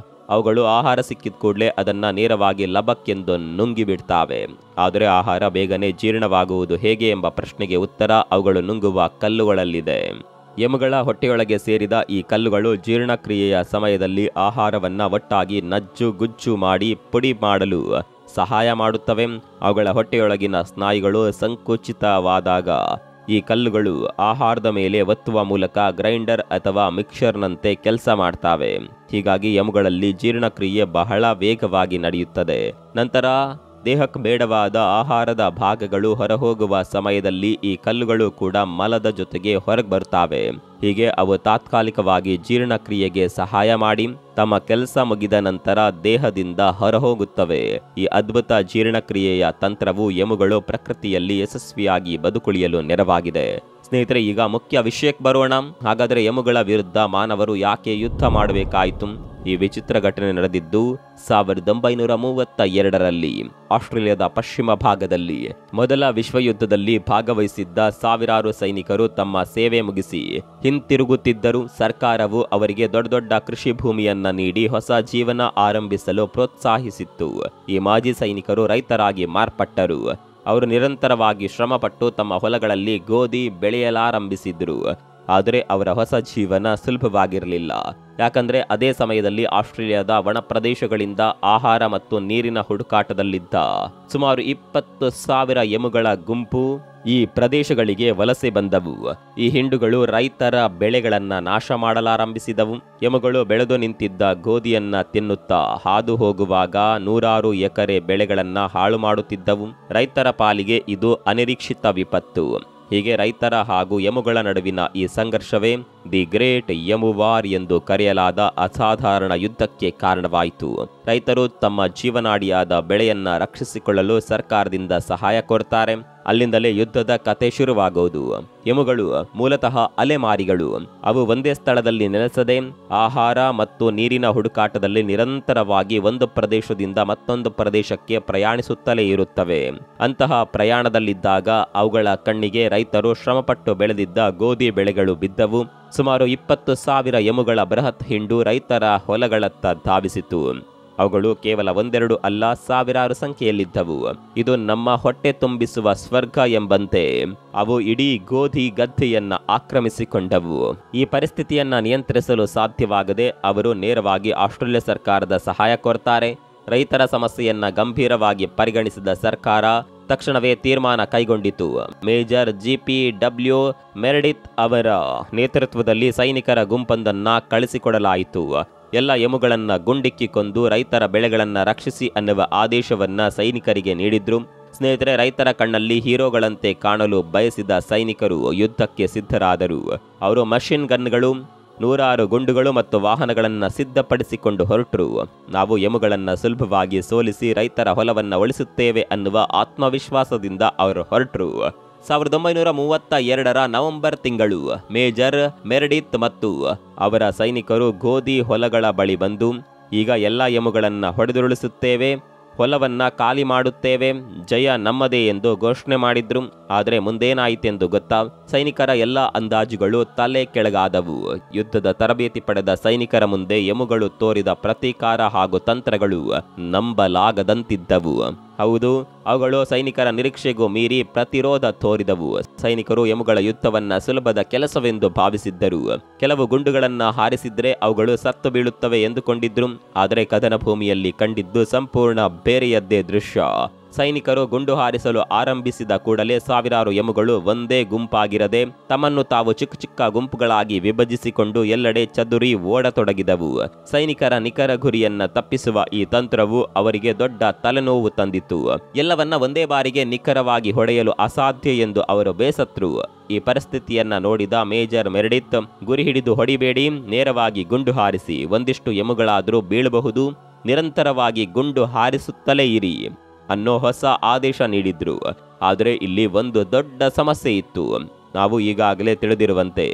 ಅವುಗಳು ಆಹಾರ ಸಿಕ್ಕಿದ ಕೂಡಲೇ ಅದನ್ನು ನೇರವಾಗಿ ಲಬಕ್ಕೆಂದು ನುಂಗಿ ಬಿಡ್ತಾವೆ. ಆದರೆ ಆಹಾರ ಬೇಗನೆ ಜೀರ್ಣವಾಗುವುದು ಹೇಗೆ ಎಂಬ ಪ್ರಶ್ನೆಗೆ ಉತ್ತರ ಅವುಗಳು ನುಂಗುವ ಕಲ್ಲುಗಳಲ್ಲಿದೆ. ಎಮುಗಳ ಹೊಟ್ಟೆಯೊಳಗೆ ಸೇರಿದ ಈ ಕಲ್ಲುಗಳು ಜೀರ್ಣಕ್ರಿಯೆಯ ಸಮಯದಲ್ಲಿ ಆಹಾರವನ್ನು ಒಟ್ಟಾಗಿ ನಜ್ಜು ಗುಜ್ಜು ಮಾಡಿ ಪುಡಿ ಮಾಡಲು ಸಹಾಯ ಮಾಡುತ್ತವೆ. ಅವುಗಳ ಹೊಟ್ಟೆಯೊಳಗಿನ ಸ್ನಾಯುಗಳು ಸಂಕುಚಿತವಾದಾಗ ಈ ಕಲ್ಲುಗಳು ಆಹಾರದ ಮೇಲೆ ಒತ್ತುವ ಮೂಲಕ ಗ್ರೈಂಡರ್ ಅಥವಾ ಮಿಕ್ಸರ್ನಂತೆ ಕೆಲಸ ಮಾಡ್ತವೆ. ಹೀಗಾಗಿ ಎಮುಗಳಲ್ಲಿ ಜೀರ್ಣಕ್ರಿಯೆ ಬಹಳ ವೇಗವಾಗಿ ನಡೆಯುತ್ತದೆ. ನಂತರ ದೇಹಕ್ಕೆ ಬೇಡವಾದ ಆಹಾರದ ಭಾಗಗಳು ಹೊರಹೋಗುವ ಸಮಯದಲ್ಲಿ ಈ ಕಲ್ಲುಗಳು ಕೂಡ ಮಲದ ಜೊತೆಗೆ ಹೊರಗೆ ಬರ್ತಾವೆ. ಹೀಗೆ ಅವು ತಾತ್ಕಾಲಿಕವಾಗಿ ಜೀರ್ಣಕ್ರಿಯೆಗೆ ಸಹಾಯ ಮಾಡಿ ತಮ್ಮ ಕೆಲಸ ಮುಗಿದ ನಂತರ ದೇಹದಿಂದ ಹೊರಹೋಗುತ್ತವೆ. ಈ ಅದ್ಭುತ ಜೀರ್ಣಕ್ರಿಯೆಯ ತಂತ್ರವು ಎಮುಗಳು ಪ್ರಕೃತಿಯಲ್ಲಿ ಯಶಸ್ವಿಯಾಗಿ ಬದುಕುಳಿಯಲು ನೆರವಾಗಿದೆ. ಸ್ನೇಹಿತರೆ, ಈಗ ಮುಖ್ಯ ವಿಷಯಕ್ಕೆ ಬರೋಣ. ಹಾಗಾದರೆ ಎಮುಗಳ ವಿರುದ್ಧ ಮಾನವರು ಯಾಕೆ ಯುದ್ಧ ಮಾಡಬೇಕಾಯಿತು? ಈ ವಿಚಿತ್ರ ಘಟನೆ ನಡೆದಿದ್ದು 1932ರಲ್ಲಿ ಆಸ್ಟ್ರೇಲಿಯಾದ ಪಶ್ಚಿಮ ಭಾಗದಲ್ಲಿ. ಮೊದಲ ವಿಶ್ವಯುದ್ಧದಲ್ಲಿ ಭಾಗವಹಿಸಿದ್ದ ಸಾವಿರಾರು ಸೈನಿಕರು ತಮ್ಮ ಸೇವೆ ಮುಗಿಸಿ ಹಿಂತಿರುಗುತ್ತಿದ್ದರು. ಸರ್ಕಾರವು ಅವರಿಗೆ ದೊಡ್ಡ ದೊಡ್ಡ ಕೃಷಿ ಭೂಮಿಯನ್ನ ನೀಡಿ ಹೊಸ ಜೀವನ ಆರಂಭಿಸಲು ಪ್ರೋತ್ಸಾಹಿಸಿತ್ತು. ಈ ಮಾಜಿ ಸೈನಿಕರು ರೈತರಾಗಿ ಮಾರ್ಪಟ್ಟರು. ಅವರು ನಿರಂತರವಾಗಿ ಶ್ರಮಪಟ್ಟು ತಮ್ಮ ಹೊಲಗಳಲ್ಲಿ ಗೋಧಿ ಬೆಳೆಯಲಾರಂಭಿಸಿದ್ರು. ಆದರೆ ಅವರ ಹೊಸ ಜೀವನ ಸುಲಭವಾಗಿರಲಿಲ್ಲ. ಯಾಕಂದ್ರೆ ಅದೇ ಸಮಯದಲ್ಲಿ ಆಸ್ಟ್ರೇಲಿಯಾದ ಒಣ ಪ್ರದೇಶಗಳಿಂದ ಆಹಾರ ಮತ್ತು ನೀರಿನ ಹುಡುಕಾಟದಲ್ಲಿದ್ದ ಸುಮಾರು 20,000 ಎಮುಗಳ ಗುಂಪು ಈ ಪ್ರದೇಶಗಳಿಗೆ ವಲಸೆ ಬಂದವು. ಈ ಹಿಂಡುಗಳು ರೈತರ ಬೆಳೆಗಳನ್ನ ನಾಶ ಮಾಡಲಾರಂಭಿಸಿದವು. ಎಮುಗಳು ಬೆಳೆದು ನಿಂತಿದ್ದ ಗೋಧಿಯನ್ನ ತಿನ್ನುತ್ತಾ ಹಾದು ಹೋಗುವಾಗ 100 ಎಕರೆ ಬೆಳೆಗಳನ್ನ ಹಾಳು ಮಾಡುತ್ತಿದ್ದವು. ರೈತರ ಪಾಲಿಗೆ ಇದು ಅನಿರೀಕ್ಷಿತ ವಿಪತ್ತು. ಹೀಗೆ ರೈತರ ಹಾಗೂ ಎಮುಗಳ ನಡುವಿನ ಈ ಸಂಘರ್ಷವೇ ದಿ ಗ್ರೇಟ್ ಎಮು ವಾರ್ ಎಂದು ಕರೆಯಲಾದ ಅಸಾಧಾರಣ ಯುದ್ಧಕ್ಕೆ ಕಾರಣವಾಯಿತು. ರೈತರು ತಮ್ಮ ಜೀವನಾಡಿಯಾದ ಬೆಳೆಯನ್ನ ರಕ್ಷಿಸಿಕೊಳ್ಳಲು ಸರ್ಕಾರದಿಂದ ಸಹಾಯ ಕೋರ್ತಾರೆ. ಅಲ್ಲಿಂದಲೇ ಯುದ್ಧದ ಕತೆ ಶುರುವಾಗುವುದು. ಎಮುಗಳು ಮೂಲತಃ ಅಲೆಮಾರಿಗಳು. ಅವು ಒಂದೇ ಸ್ಥಳದಲ್ಲಿ ನೆಲೆಸದೆ ಆಹಾರ ಮತ್ತು ನೀರಿನ ಹುಡುಕಾಟದಲ್ಲಿ ನಿರಂತರವಾಗಿ ಒಂದು ಪ್ರದೇಶದಿಂದ ಮತ್ತೊಂದು ಪ್ರದೇಶಕ್ಕೆ ಪ್ರಯಾಣಿಸುತ್ತಲೇ ಇರುತ್ತವೆ. ಅಂತಹ ಪ್ರಯಾಣದಲ್ಲಿದ್ದಾಗ ಅವುಗಳ ಕಣ್ಣಿಗೆ ರೈತರು ಶ್ರಮಪಟ್ಟು ಬೆಳೆದಿದ್ದ ಗೋಧಿ ಬೆಳೆಗಳು ಬಿದ್ದವು. ಸುಮಾರು 20,000 ಎಮುಗಳ ಬೃಹತ್ ಹಿಂಡು ರೈತರ ಹೊಲಗಳತ್ತ ಧಾವಿಸಿತು. ಅವುಗಳು ಕೇವಲ ಒಂದೆರಡು ಅಲ್ಲ, ಸಾವಿರಾರು ಸಂಖ್ಯೆಯಲ್ಲಿದ್ದವು. ಇದು ನಮ್ಮ ಹೊಟ್ಟೆ ತುಂಬಿಸುವ ಸ್ವರ್ಗ ಎಂಬಂತೆ ಅವು ಇಡೀ ಗೋಧಿ ಗದ್ದೆಯನ್ನ ಆಕ್ರಮಿಸಿಕೊಂಡವು. ಈ ಪರಿಸ್ಥಿತಿಯನ್ನ ನಿಯಂತ್ರಿಸಲು ಸಾಧ್ಯವಾಗದೆ ಅವರು ನೇರವಾಗಿ ಆಸ್ಟ್ರೇಲಿಯಾ ಸರ್ಕಾರದ ಸಹಾಯ ಕೋರ್ತಾರೆ. ರೈತರ ಸಮಸ್ಯೆಯನ್ನ ಗಂಭೀರವಾಗಿ ಪರಿಗಣಿಸಿದ ಸರ್ಕಾರ ತಕ್ಷಣವೇ ತೀರ್ಮಾನ ಕೈಗೊಂಡಿತು. ಮೇಜರ್ GPW ಮೆರೆಡಿತ್ ಅವರ ನೇತೃತ್ವದಲ್ಲಿ ಸೈನಿಕರ ಗುಂಪೊಂದನ್ನ ಕಳಿಸಿಕೊಡಲಾಯಿತು. ಎಲ್ಲ ಎಮುಗಳನ್ನ ಗುಂಡಿಕ್ಕಿ ಕೊಂದು ರೈತರ ಬೆಳೆಗಳನ್ನ ರಕ್ಷಿಸಿ ಅನ್ನುವ ಆದೇಶವನ್ನ ಸೈನಿಕರಿಗೆ ನೀಡಿದ್ರು. ಸ್ನೇಹಿತರೆ, ರೈತರ ಕಣ್ಣಲ್ಲಿ ಹೀರೋಗಳಂತೆ ಕಾಣಲು ಬಯಸಿದ ಸೈನಿಕರು ಯುದ್ಧಕ್ಕೆ ಸಿದ್ಧರಾದರು. ಅವರು ಮಷಿನ್ ಗನ್ಗಳು, 100 ಗುಂಡುಗಳು ಮತ್ತು ವಾಹನಗಳನ್ನು ಸಿದ್ಧಪಡಿಸಿಕೊಂಡು ಹೊರಟರು. ನಾವು ಎಮುಗಳನ್ನ ಸುಲಭವಾಗಿ ಸೋಲಿಸಿ ರೈತರ ಹೊಲವನ್ನ ಉಳಿಸುತ್ತೇವೆ ಅನ್ನುವ ಆತ್ಮವಿಶ್ವಾಸದಿಂದ ಅವರು ಹೊರಟರು. 1932ರ ನವೆಂಬರ್ ತಿಂಗಳು ಮೇಜರ್ ಮೆರೆಡಿತ್ ಮತ್ತು ಅವರ ಸೈನಿಕರು ಗೋಧಿ ಹೊಲಗಳ ಬಳಿ ಬಂದು, ಈಗ ಎಲ್ಲ ಎಮುಗಳನ್ನ ಹೊಡೆದುರುಳಿಸುತ್ತೇವೆ, ಹೊಲವನ್ನ ಖಾಲಿ ಮಾಡುತ್ತೇವೆ, ಜಯ ನಮ್ಮದೇ ಎಂದು ಘೋಷಣೆ ಮಾಡಿದ್ರು. ಆದರೆ ಮುಂದೇನಾಯಿತೆಂದು ಗೊತ್ತಾ? ಸೈನಿಕರ ಎಲ್ಲ ಅಂದಾಜುಗಳು ತಲೆ ಕೆಳಗಾದವು. ಯುದ್ಧದ ತರಬೇತಿ ಪಡೆದ ಸೈನಿಕರ ಮುಂದೆ ಎಮುಗಳು ತೋರಿದ ಪ್ರತೀಕಾರ ಹಾಗೂ ತಂತ್ರಗಳು ನಂಬಲಾಗದಂತಿದ್ದವು. ಹೌದು, ಅವುಗಳು ಸೈನಿಕರ ನಿರೀಕ್ಷೆಗೂ ಮೀರಿ ಪ್ರತಿರೋಧ ತೋರಿದವು. ಸೈನಿಕರು ಎಮುಗಳ ಯುದ್ಧವನ್ನ ಸುಲಭದ ಕೆಲಸವೆಂದು ಭಾವಿಸಿದ್ದರು. ಕೆಲವು ಗುಂಡುಗಳನ್ನ ಹಾರಿಸಿದ್ರೆ ಅವುಗಳು ಸತ್ತು ಬೀಳುತ್ತವೆ ಎಂದುಕೊಂಡಿದ್ರು. ಆದರೆ ಕದನ ಭೂಮಿಯಲ್ಲಿ ಕಂಡಿದ್ದು ಸಂಪೂರ್ಣ ಬೇರೆಯದ್ದೇ ದೃಶ್ಯ. ಸೈನಿಕರು ಗುಂಡು ಹಾರಿಸಲು ಆರಂಭಿಸಿದ ಕೂಡಲೇ ಸಾವಿರಾರು ಎಮುಗಳು ಒಂದೇ ಗುಂಪಾಗಿರದೆ ತಮ್ಮನ್ನು ತಾವು ಚಿಕ್ಕ ಚಿಕ್ಕ ಗುಂಪುಗಳಾಗಿ ವಿಭಜಿಸಿಕೊಂಡು ಎಲ್ಲೆಡೆ ಚದುರಿ ಓಡತೊಡಗಿದವು. ಸೈನಿಕರ ನಿಖರ ಗುರಿಯನ್ನ ತಪ್ಪಿಸುವ ಈ ತಂತ್ರವು ಅವರಿಗೆ ದೊಡ್ಡ ತಲೆನೋವು ತಂದಿತ್ತು. ಎಲ್ಲವನ್ನ ಒಂದೇ ಬಾರಿಗೆ ನಿಖರವಾಗಿ ಹೊಡೆಯಲು ಅಸಾಧ್ಯ ಎಂದು ಅವರು ಬೇಸತ್ರು. ಈ ಪರಿಸ್ಥಿತಿಯನ್ನ ನೋಡಿದ ಮೇಜರ್ ಮೆರೆಡಿತ್, ಗುರಿ ಹಿಡಿದು ಹೊಡಿಬೇಡಿ, ನೇರವಾಗಿ ಗುಂಡು ಹಾರಿಸಿ, ಒಂದಿಷ್ಟು ಎಮುಗಳಾದರೂ ಬೀಳಬಹುದು, ನಿರಂತರವಾಗಿ ಗುಂಡು ಹಾರಿಸುತ್ತಲೇ ಇರಿ ಅನ್ನೋ ಹೊಸ ಆದೇಶ ನೀಡಿದ್ರು. ಆದರೆ ಇಲ್ಲಿ ಒಂದು ದೊಡ್ಡ ಸಮಸ್ಯೆ ಇತ್ತು. ನಾವು ಈಗಾಗಲೇ ತಿಳಿದಿರುವಂತೆ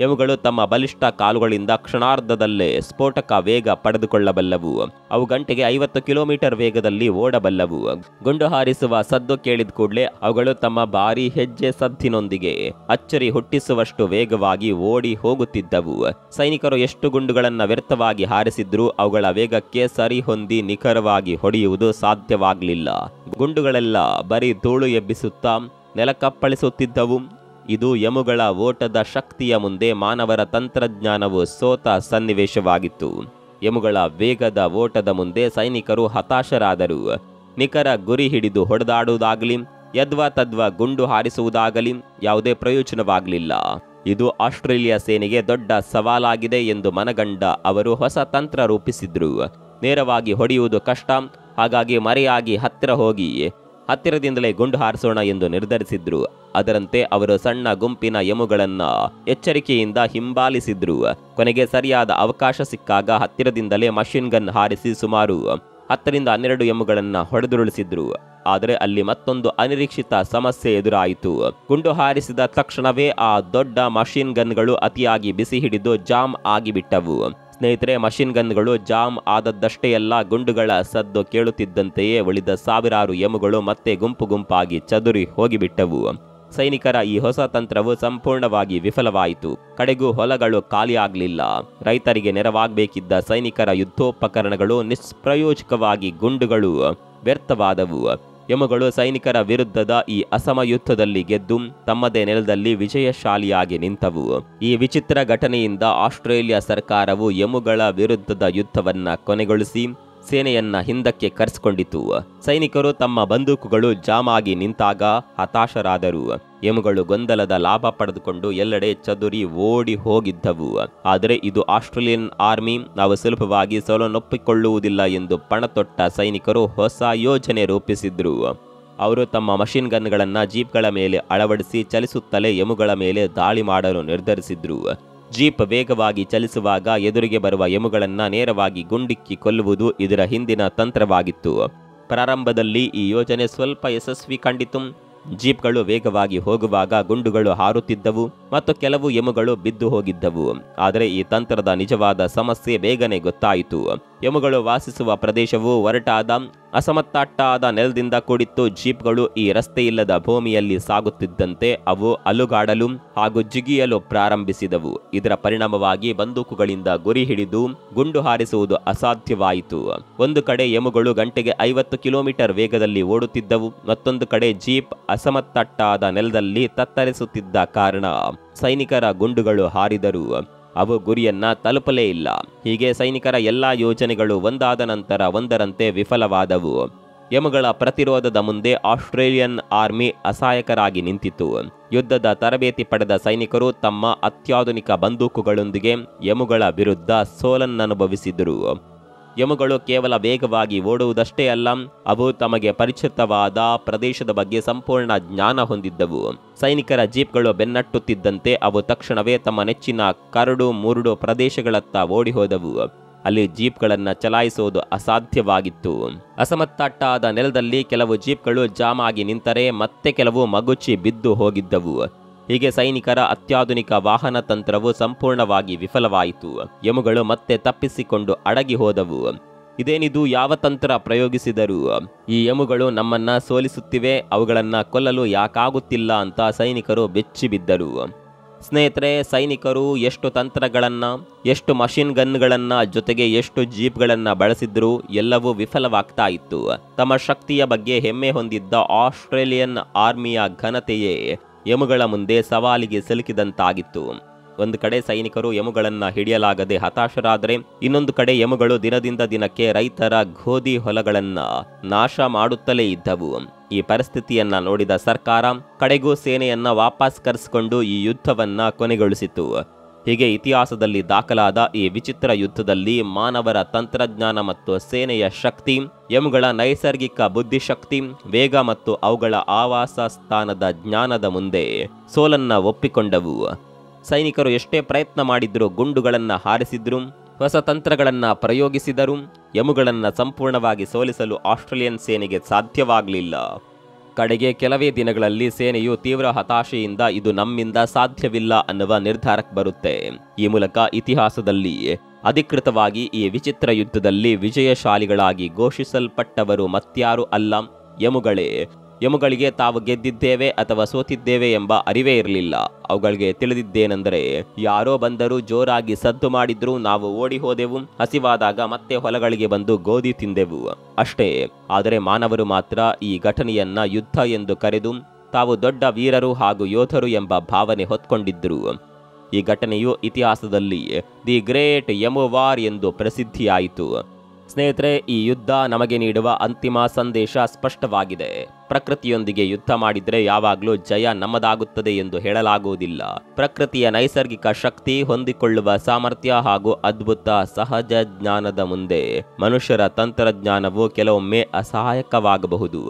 ಎಮುಗಳು ತಮ್ಮ ಬಲಿಷ್ಠ ಕಾಲುಗಳಿಂದ ಕ್ಷಣಾರ್ಧದಲ್ಲೇ ಸ್ಫೋಟಕ ವೇಗ ಪಡೆದುಕೊಳ್ಳಬಲ್ಲವು. ಅವು ಗಂಟೆಗೆ 50 ಕಿಲೋಮೀಟರ್ ವೇಗದಲ್ಲಿ ಓಡಬಲ್ಲವು. ಗುಂಡು ಹಾರಿಸುವ ಸದ್ದು ಕೇಳಿದ ಕೂಡಲೇ ಅವುಗಳು ತಮ್ಮ ಭಾರಿ ಹೆಜ್ಜೆ ಸದ್ದಿನೊಂದಿಗೆ ಅಚ್ಚರಿ ಹುಟ್ಟಿಸುವಷ್ಟು ವೇಗವಾಗಿ ಓಡಿ ಹೋಗುತ್ತಿದ್ದವು. ಸೈನಿಕರು ಎಷ್ಟು ಗುಂಡುಗಳನ್ನ ವ್ಯರ್ಥವಾಗಿ ಹಾರಿಸಿದ್ರೂ ಅವುಗಳ ವೇಗಕ್ಕೆ ಸರಿ ಹೊಂದಿ ನಿಖರವಾಗಿ ಹೊಡೆಯುವುದು ಸಾಧ್ಯವಾಗಲಿಲ್ಲ. ಗುಂಡುಗಳೆಲ್ಲ ಬರೀ ಧೂಳು ಎಬ್ಬಿಸುತ್ತಾ ನೆಲಕ್ಕಪ್ಪಳಿಸುತ್ತಿದ್ದವು. ಇದು ಎಮುಗಳ ಓಟದ ಶಕ್ತಿಯ ಮುಂದೆ ಮಾನವರ ತಂತ್ರಜ್ಞಾನವು ಸೋತ ಸನ್ನಿವೇಶವಾಗಿತ್ತು. ಎಮುಗಳ ವೇಗದ ಓಟದ ಮುಂದೆ ಸೈನಿಕರು ಹತಾಶರಾದರು. ನಿಖರ ಗುರಿ ಹಿಡಿದು ಹೊಡೆದಾಡುವುದಾಗಲಿ, ಯದ್ವಾ ತದ್ವಾ ಗುಂಡು ಹಾರಿಸುವುದಾಗಲಿ ಯಾವುದೇ ಪ್ರಯೋಜನವಾಗಲಿಲ್ಲ. ಇದು ಆಸ್ಟ್ರೇಲಿಯಾ ಸೇನೆಗೆ ದೊಡ್ಡ ಸವಾಲಾಗಿದೆ ಎಂದು ಮನಗಂಡ ಅವರು ಹೊಸ ತಂತ್ರ ರೂಪಿಸಿದ್ರು. ನೇರವಾಗಿ ಹೊಡೆಯುವುದು ಕಷ್ಟ, ಹಾಗಾಗಿ ಮರೆಯಾಗಿ ಹತ್ತಿರ ಹೋಗಿ ಹತ್ತಿರದಿಂದಲೇ ಗುಂಡು ಹಾರಿಸೋಣ ಎಂದು ನಿರ್ಧರಿಸಿದ್ರು. ಅದರಂತೆ ಅವರು ಸಣ್ಣ ಗುಂಪಿನ ಎಮುಗಳನ್ನ ಎಚ್ಚರಿಕೆಯಿಂದ ಹಿಂಬಾಲಿಸಿದ್ರು. ಕೊನೆಗೆ ಸರಿಯಾದ ಅವಕಾಶ ಸಿಕ್ಕಾಗ ಹತ್ತಿರದಿಂದಲೇ ಮಷಿನ್ ಗನ್ ಹಾರಿಸಿ ಸುಮಾರು 10-12 ಎಮುಗಳನ್ನ ಹೊಡೆದುರುಳಿಸಿದ್ರು. ಆದರೆ ಅಲ್ಲಿ ಮತ್ತೊಂದು ಅನಿರೀಕ್ಷಿತ ಸಮಸ್ಯೆ ಎದುರಾಯಿತು. ಗುಂಡು ಹಾರಿಸಿದ ತಕ್ಷಣವೇ ಆ ದೊಡ್ಡ ಮಷಿನ್ ಗನ್ಗಳು ಅತಿಯಾಗಿ ಬಿಸಿ ಹಿಡಿದು ಜಾಮ್ ಆಗಿಬಿಟ್ಟವು. ಸ್ನೇಹಿತರೆ, ಮಷಿನ್ ಗನ್ಗಳು ಜಾಮ್ ಆದದ್ದಷ್ಟೇ ಅಲ್ಲ, ಗುಂಡುಗಳ ಸದ್ದು ಕೇಳುತ್ತಿದ್ದಂತೆಯೇ ಉಳಿದ ಸಾವಿರಾರು ಎಮುಗಳು ಮತ್ತೆ ಗುಂಪು ಗುಂಪಾಗಿ ಚದುರಿ ಹೋಗಿಬಿಟ್ಟವು. ಸೈನಿಕರ ಈ ಹೊಸ ತಂತ್ರವು ಸಂಪೂರ್ಣವಾಗಿ ವಿಫಲವಾಯಿತು. ಕಡೆಗೂ ಹೊಲಗಳು ಖಾಲಿಯಾಗಲಿಲ್ಲ. ರೈತರಿಗೆ ನೆರವಾಗಬೇಕಿದ್ದ ಸೈನಿಕರ ಯುದ್ಧೋಪಕರಣಗಳು ನಿಷ್ಪ್ರಯೋಜಕವಾಗಿ ಗುಂಡುಗಳು ವ್ಯರ್ಥವಾದವು. ಎಮುಗಳು ಸೈನಿಕರ ವಿರುದ್ಧದ ಈ ಅಸಮ ಯುದ್ಧದಲ್ಲಿ ಗೆದ್ದು ತಮ್ಮದೇ ನೆಲದಲ್ಲಿ ವಿಜಯಶಾಲಿಯಾಗಿ ನಿಂತವು. ಈ ವಿಚಿತ್ರ ಘಟನೆಯಿಂದ ಆಸ್ಟ್ರೇಲಿಯಾ ಸರ್ಕಾರವು ಎಮುಗಳ ವಿರುದ್ಧದ ಯುದ್ಧವನ್ನ ಕೊನೆಗೊಳಿಸಿ ಸೇನೆಯನ್ನ ಹಿಂದಕ್ಕೆ ಕರೆಸಿಕೊಂಡಿತು. ಸೈನಿಕರು ತಮ್ಮ ಬಂದೂಕುಗಳು ಜಾಮ್ ಆಗಿ ನಿಂತಾಗ ಹತಾಶರಾದರು. ಎಮುಗಳು ಗೊಂದಲದ ಲಾಭ ಪಡೆದುಕೊಂಡು ಎಲ್ಲೆಡೆ ಚದುರಿ ಓಡಿ ಹೋಗಿದ್ದವು. ಆದರೆ ಇದು ಆಸ್ಟ್ರೇಲಿಯನ್ ಆರ್ಮಿ ನಾವು ಸುಲಭವಾಗಿ ಸೋಲನ್ನೊಪ್ಪಿಕೊಳ್ಳುವುದಿಲ್ಲ ಎಂದು ಪಣತೊಟ್ಟ ಸೈನಿಕರು ಹೊಸ ಯೋಜನೆ ರೂಪಿಸಿದ್ರು. ಅವರು ತಮ್ಮ ಮಷಿನ್ ಗನ್ಗಳನ್ನ ಜೀಪ್ಗಳ ಮೇಲೆ ಅಳವಡಿಸಿ ಚಲಿಸುತ್ತಲೇ ಎಮುಗಳ ಮೇಲೆ ದಾಳಿ ಮಾಡಲು ನಿರ್ಧರಿಸಿದ್ರು. ಜೀಪ್ ವೇಗವಾಗಿ ಚಲಿಸುವಾಗ ಎದುರಿಗೆ ಬರುವ ಎಮುಗಳನ್ನ ನೇರವಾಗಿ ಗುಂಡಿಕ್ಕಿ ಕೊಲ್ಲುವುದು ಇದರ ಹಿಂದಿನ ತಂತ್ರವಾಗಿತ್ತು. ಪ್ರಾರಂಭದಲ್ಲಿ ಈ ಯೋಜನೆ ಸ್ವಲ್ಪ ಯಶಸ್ವಿ ಕಂಡಿತು. ಜೀಪ್ಗಳು ವೇಗವಾಗಿ ಹೋಗುವಾಗ ಗುಂಡುಗಳು ಹಾರುತ್ತಿದ್ದವು ಮತ್ತು ಕೆಲವು ಎಮುಗಳು ಬಿದ್ದು ಹೋಗಿದ್ದವು. ಆದರೆ ಈ ತಂತ್ರದ ನಿಜವಾದ ಸಮಸ್ಯೆ ಬೇಗನೆ ಗೊತ್ತಾಯಿತು. ಎಮುಗಳು ವಾಸಿಸುವ ಪ್ರದೇಶವು ಒರಟಾದ ಅಸಮತಟ್ಟಾದ ನೆಲದಿಂದ ಕೂಡಿತ್ತು. ಜೀಪ್ಗಳು ಈ ರಸ್ತೆಯಿಲ್ಲದ ಭೂಮಿಯಲ್ಲಿ ಸಾಗುತ್ತಿದ್ದಂತೆ ಅವು ಅಲುಗಾಡಲು ಹಾಗೂ ಜಿಗಿಯಲು ಪ್ರಾರಂಭಿಸಿದವು. ಇದರ ಪರಿಣಾಮವಾಗಿ ಬಂದೂಕುಗಳಿಂದ ಗುರಿ ಹಿಡಿದು ಗುಂಡು ಹಾರಿಸುವುದು ಅಸಾಧ್ಯವಾಯಿತು. ಒಂದು ಕಡೆ ಎಮುಗಳು ಗಂಟೆಗೆ 50 ಕಿಲೋಮೀಟರ್ ವೇಗದಲ್ಲಿ ಓಡುತ್ತಿದ್ದವು. ಮತ್ತೊಂದು ಕಡೆ ಜೀಪ್ ಅಸಮತಟ್ಟಾದ ನೆಲದಲ್ಲಿ ತತ್ತರಿಸುತ್ತಿದ್ದ ಕಾರಣ ಸೈನಿಕರ ಗುಂಡುಗಳು ಹಾರಿದರೂ ಅವು ಗುರಿಯನ್ನ ತಲುಪಲೇ ಇಲ್ಲ. ಹೀಗೆ ಸೈನಿಕರ ಎಲ್ಲಾ ಯೋಜನೆಗಳು ಒಂದಾದ ನಂತರ ಒಂದರಂತೆ ವಿಫಲವಾದವು. ಎಮುಗಳ ಪ್ರತಿರೋಧದ ಮುಂದೆ ಆಸ್ಟ್ರೇಲಿಯನ್ ಆರ್ಮಿ ಅಸಹಾಯಕರಾಗಿ ನಿಂತಿತು. ಯುದ್ಧದ ತರಬೇತಿ ಪಡೆದ ಸೈನಿಕರು ತಮ್ಮ ಅತ್ಯಾಧುನಿಕ ಬಂದೂಕುಗಳೊಂದಿಗೆ ಎಮುಗಳ ವಿರುದ್ಧ ಸೋಲನ್ನನುಭವಿಸಿದರು. ಎಮುಗಳು ಕೇವಲ ವೇಗವಾಗಿ ಓಡುವುದಷ್ಟೇ ಅಲ್ಲ, ಅವು ತಮಗೆ ಪರಿಚಿತವಾದ ಪ್ರದೇಶದ ಬಗ್ಗೆ ಸಂಪೂರ್ಣ ಜ್ಞಾನ ಹೊಂದಿದ್ದವು. ಸೈನಿಕರ ಜೀಪ್ಗಳು ಬೆನ್ನಟ್ಟುತ್ತಿದ್ದಂತೆ ಅವು ತಕ್ಷಣವೇ ತಮ್ಮ ನೆಚ್ಚಿನ ಕರಡು ಮುರುಡು ಪ್ರದೇಶಗಳತ್ತ ಓಡಿ ಹೋದವು. ಅಲ್ಲಿ ಜೀಪ್ಗಳನ್ನ ಚಲಾಯಿಸುವುದು ಅಸಾಧ್ಯವಾಗಿತ್ತು. ಅಸಮತಟ್ಟಾದ ನೆಲದಲ್ಲಿ ಕೆಲವು ಜೀಪ್ಗಳು ಜಾಮ್ ಆಗಿ ನಿಂತರೆ ಮತ್ತೆ ಕೆಲವು ಮಗುಚಿ ಬಿದ್ದು ಹೋಗಿದ್ದವು. ಹೀಗೆ ಸೈನಿಕರ ಅತ್ಯಾಧುನಿಕ ವಾಹನ ತಂತ್ರವು ಸಂಪೂರ್ಣವಾಗಿ ವಿಫಲವಾಯಿತು. ಎಮುಗಳು ಮತ್ತೆ ತಪ್ಪಿಸಿಕೊಂಡು ಅಡಗಿ ಹೋದವು. ಇದೇನಿದು, ಯಾವ ತಂತ್ರ ಪ್ರಯೋಗಿಸಿದರು? ಈ ಎಮುಗಳು ನಮ್ಮನ್ನ ಸೋಲಿಸುತ್ತಿವೆ, ಅವುಗಳನ್ನ ಕೊಲ್ಲಲು ಯಾಕಾಗುತ್ತಿಲ್ಲ ಅಂತ ಸೈನಿಕರು ಬೆಚ್ಚಿ ಬಿದ್ದರು. ಸ್ನೇಹಿತರೆ, ಸೈನಿಕರು ಎಷ್ಟು ತಂತ್ರಗಳನ್ನ, ಎಷ್ಟು ಮಷಿನ್ ಗನ್ಗಳನ್ನ, ಜೊತೆಗೆ ಎಷ್ಟು ಜೀಪ್ಗಳನ್ನ ಬಳಸಿದ್ರು ಎಲ್ಲವೂ ವಿಫಲವಾಗ್ತಾ ಇತ್ತು. ತಮ್ಮ ಶಕ್ತಿಯ ಬಗ್ಗೆ ಹೆಮ್ಮೆ ಹೊಂದಿದ್ದ ಆಸ್ಟ್ರೇಲಿಯನ್ ಆರ್ಮಿಯ ಘನತೆಯೇ ಎಮುಗಳ ಮುಂದೆ ಸವಾಲಿಗೆ ಸಿಲುಕಿದಂತಾಗಿತ್ತು. ಒಂದು ಕಡೆ ಸೈನಿಕರು ಎಮುಗಳನ್ನ ಹಿಡಿಯಲಾಗದೆ ಹತಾಶರಾದರೆ, ಇನ್ನೊಂದು ಕಡೆ ಎಮುಗಳು ದಿನದಿಂದ ದಿನಕ್ಕೆ ರೈತರ ಗೋಧಿ ಹೊಲಗಳನ್ನ ನಾಶ ಮಾಡುತ್ತಲೇ ಇದ್ದವು. ಈ ಪರಿಸ್ಥಿತಿಯನ್ನ ನೋಡಿದ ಸರ್ಕಾರ ಕಡೆಗೂ ಸೇನೆಯನ್ನ ವಾಪಸ್ ಕರೆಸಿಕೊಂಡು ಈ ಯುದ್ಧವನ್ನ ಕೊನೆಗೊಳಿಸಿತು. ಹೀಗೆ ಇತಿಹಾಸದಲ್ಲಿ ದಾಖಲಾದ ಈ ವಿಚಿತ್ರ ಯುದ್ಧದಲ್ಲಿ ಮಾನವರ ತಂತ್ರಜ್ಞಾನ ಮತ್ತು ಸೇನೆಯ ಶಕ್ತಿ, ಎಮುಗಳ ನೈಸರ್ಗಿಕ ಬುದ್ಧಿಶಕ್ತಿ, ವೇಗ ಮತ್ತು ಅವುಗಳ ಆವಾಸ ಸ್ಥಾನದ ಜ್ಞಾನದ ಮುಂದೆ ಸೋಲನ್ನ ಒಪ್ಪಿಕೊಂಡವು. ಸೈನಿಕರು ಎಷ್ಟೇ ಪ್ರಯತ್ನ ಮಾಡಿದ್ರೂ, ಗುಂಡುಗಳನ್ನ ಹಾರಿಸಿದ್ರು, ಹೊಸ ತಂತ್ರಗಳನ್ನ ಪ್ರಯೋಗಿಸಿದರು, ಎಮುಗಳನ್ನ ಸಂಪೂರ್ಣವಾಗಿ ಸೋಲಿಸಲು ಆಸ್ಟ್ರೇಲಿಯನ್ ಸೇನೆಗೆ ಸಾಧ್ಯವಾಗಲಿಲ್ಲ. ಕಡೆಗೆ ಕೆಲವೇ ದಿನಗಳಲ್ಲಿ ಸೇನೆಯು ತೀವ್ರ ಹತಾಶೆಯಿಂದ ಇದು ನಮ್ಮಿಂದ ಸಾಧ್ಯವಿಲ್ಲ ಅನ್ನುವ ನಿರ್ಧಾರಕ್ಕೆ ಬರುತ್ತೆ. ಈ ಮೂಲಕ ಇತಿಹಾಸದಲ್ಲಿ ಅಧಿಕೃತವಾಗಿ ಈ ವಿಚಿತ್ರ ಯುದ್ಧದಲ್ಲಿ ವಿಜಯಶಾಲಿಗಳಾಗಿ ಘೋಷಿಸಲ್ಪಟ್ಟವರು ಮತ್ಯಾರೂ ಅಲ್ಲ, ಎಮುಗಳೇ. ಎಮುಗಳಿಗೆ ತಾವು ಗೆದ್ದಿದ್ದೇವೆ ಅಥವಾ ಸೋತಿದ್ದೇವೆ ಎಂಬ ಅರಿವೇ ಇರಲಿಲ್ಲ. ಅವುಗಳಿಗೆ ತಿಳಿದಿದ್ದೇನೆಂದರೆ, ಯಾರೋ ಬಂದರೂ ಜೋರಾಗಿ ಸದ್ದು ಮಾಡಿದ್ರು, ನಾವು ಓಡಿ ಹೋದೆವು, ಹಸಿವಾದಾಗ ಮತ್ತೆ ಹೊಲಗಳಿಗೆ ಬಂದು ಗೋಧಿ ತಿಂದೆವು ಅಷ್ಟೇ. ಆದರೆ ಮಾನವರು ಮಾತ್ರ ಈ ಘಟನೆಯನ್ನ ಯುದ್ಧ ಎಂದು ಕರೆದು ತಾವು ದೊಡ್ಡ ವೀರರು ಹಾಗೂ ಯೋಧರು ಎಂಬ ಭಾವನೆ ಹೊತ್ಕೊಂಡಿದ್ರು. ಈ ಘಟನೆಯು ಇತಿಹಾಸದಲ್ಲಿ ದಿ ಗ್ರೇಟ್ ಎಮು ವಾರ್ ಎಂದು ಪ್ರಸಿದ್ಧಿಯಾಯಿತು. ಸ್ನೇಹಿತರೆ, ಈ ಯುದ್ಧ ನಮಗೆ ನೀಡುವ ಅಂತಿಮ ಸಂದೇಶ ಸ್ಪಷ್ಟವಾಗಿದೆ. ಪ್ರಕೃತಿಯೊಂದಿಗೆ ಯುದ್ಧ ಮಾಡಿದ್ರೆ ಯಾವಾಗಲೂ ಜಯ ನಮ್ಮದಾಗುತ್ತದೆ ಎಂದು ಹೇಳಲಾಗುವುದಿಲ್ಲ. ಪ್ರಕೃತಿಯ ನೈಸರ್ಗಿಕ ಶಕ್ತಿ, ಹೊಂದಿಕೊಳ್ಳುವ ಸಾಮರ್ಥ್ಯ ಹಾಗೂ ಅದ್ಭುತ ಸಹಜ ಜ್ಞಾನದ ಮುಂದೆ ಮನುಷ್ಯರ ತಂತ್ರಜ್ಞಾನವು ಕೆಲವೊಮ್ಮೆ ಅಸಹಾಯಕವಾಗಬಹುದು.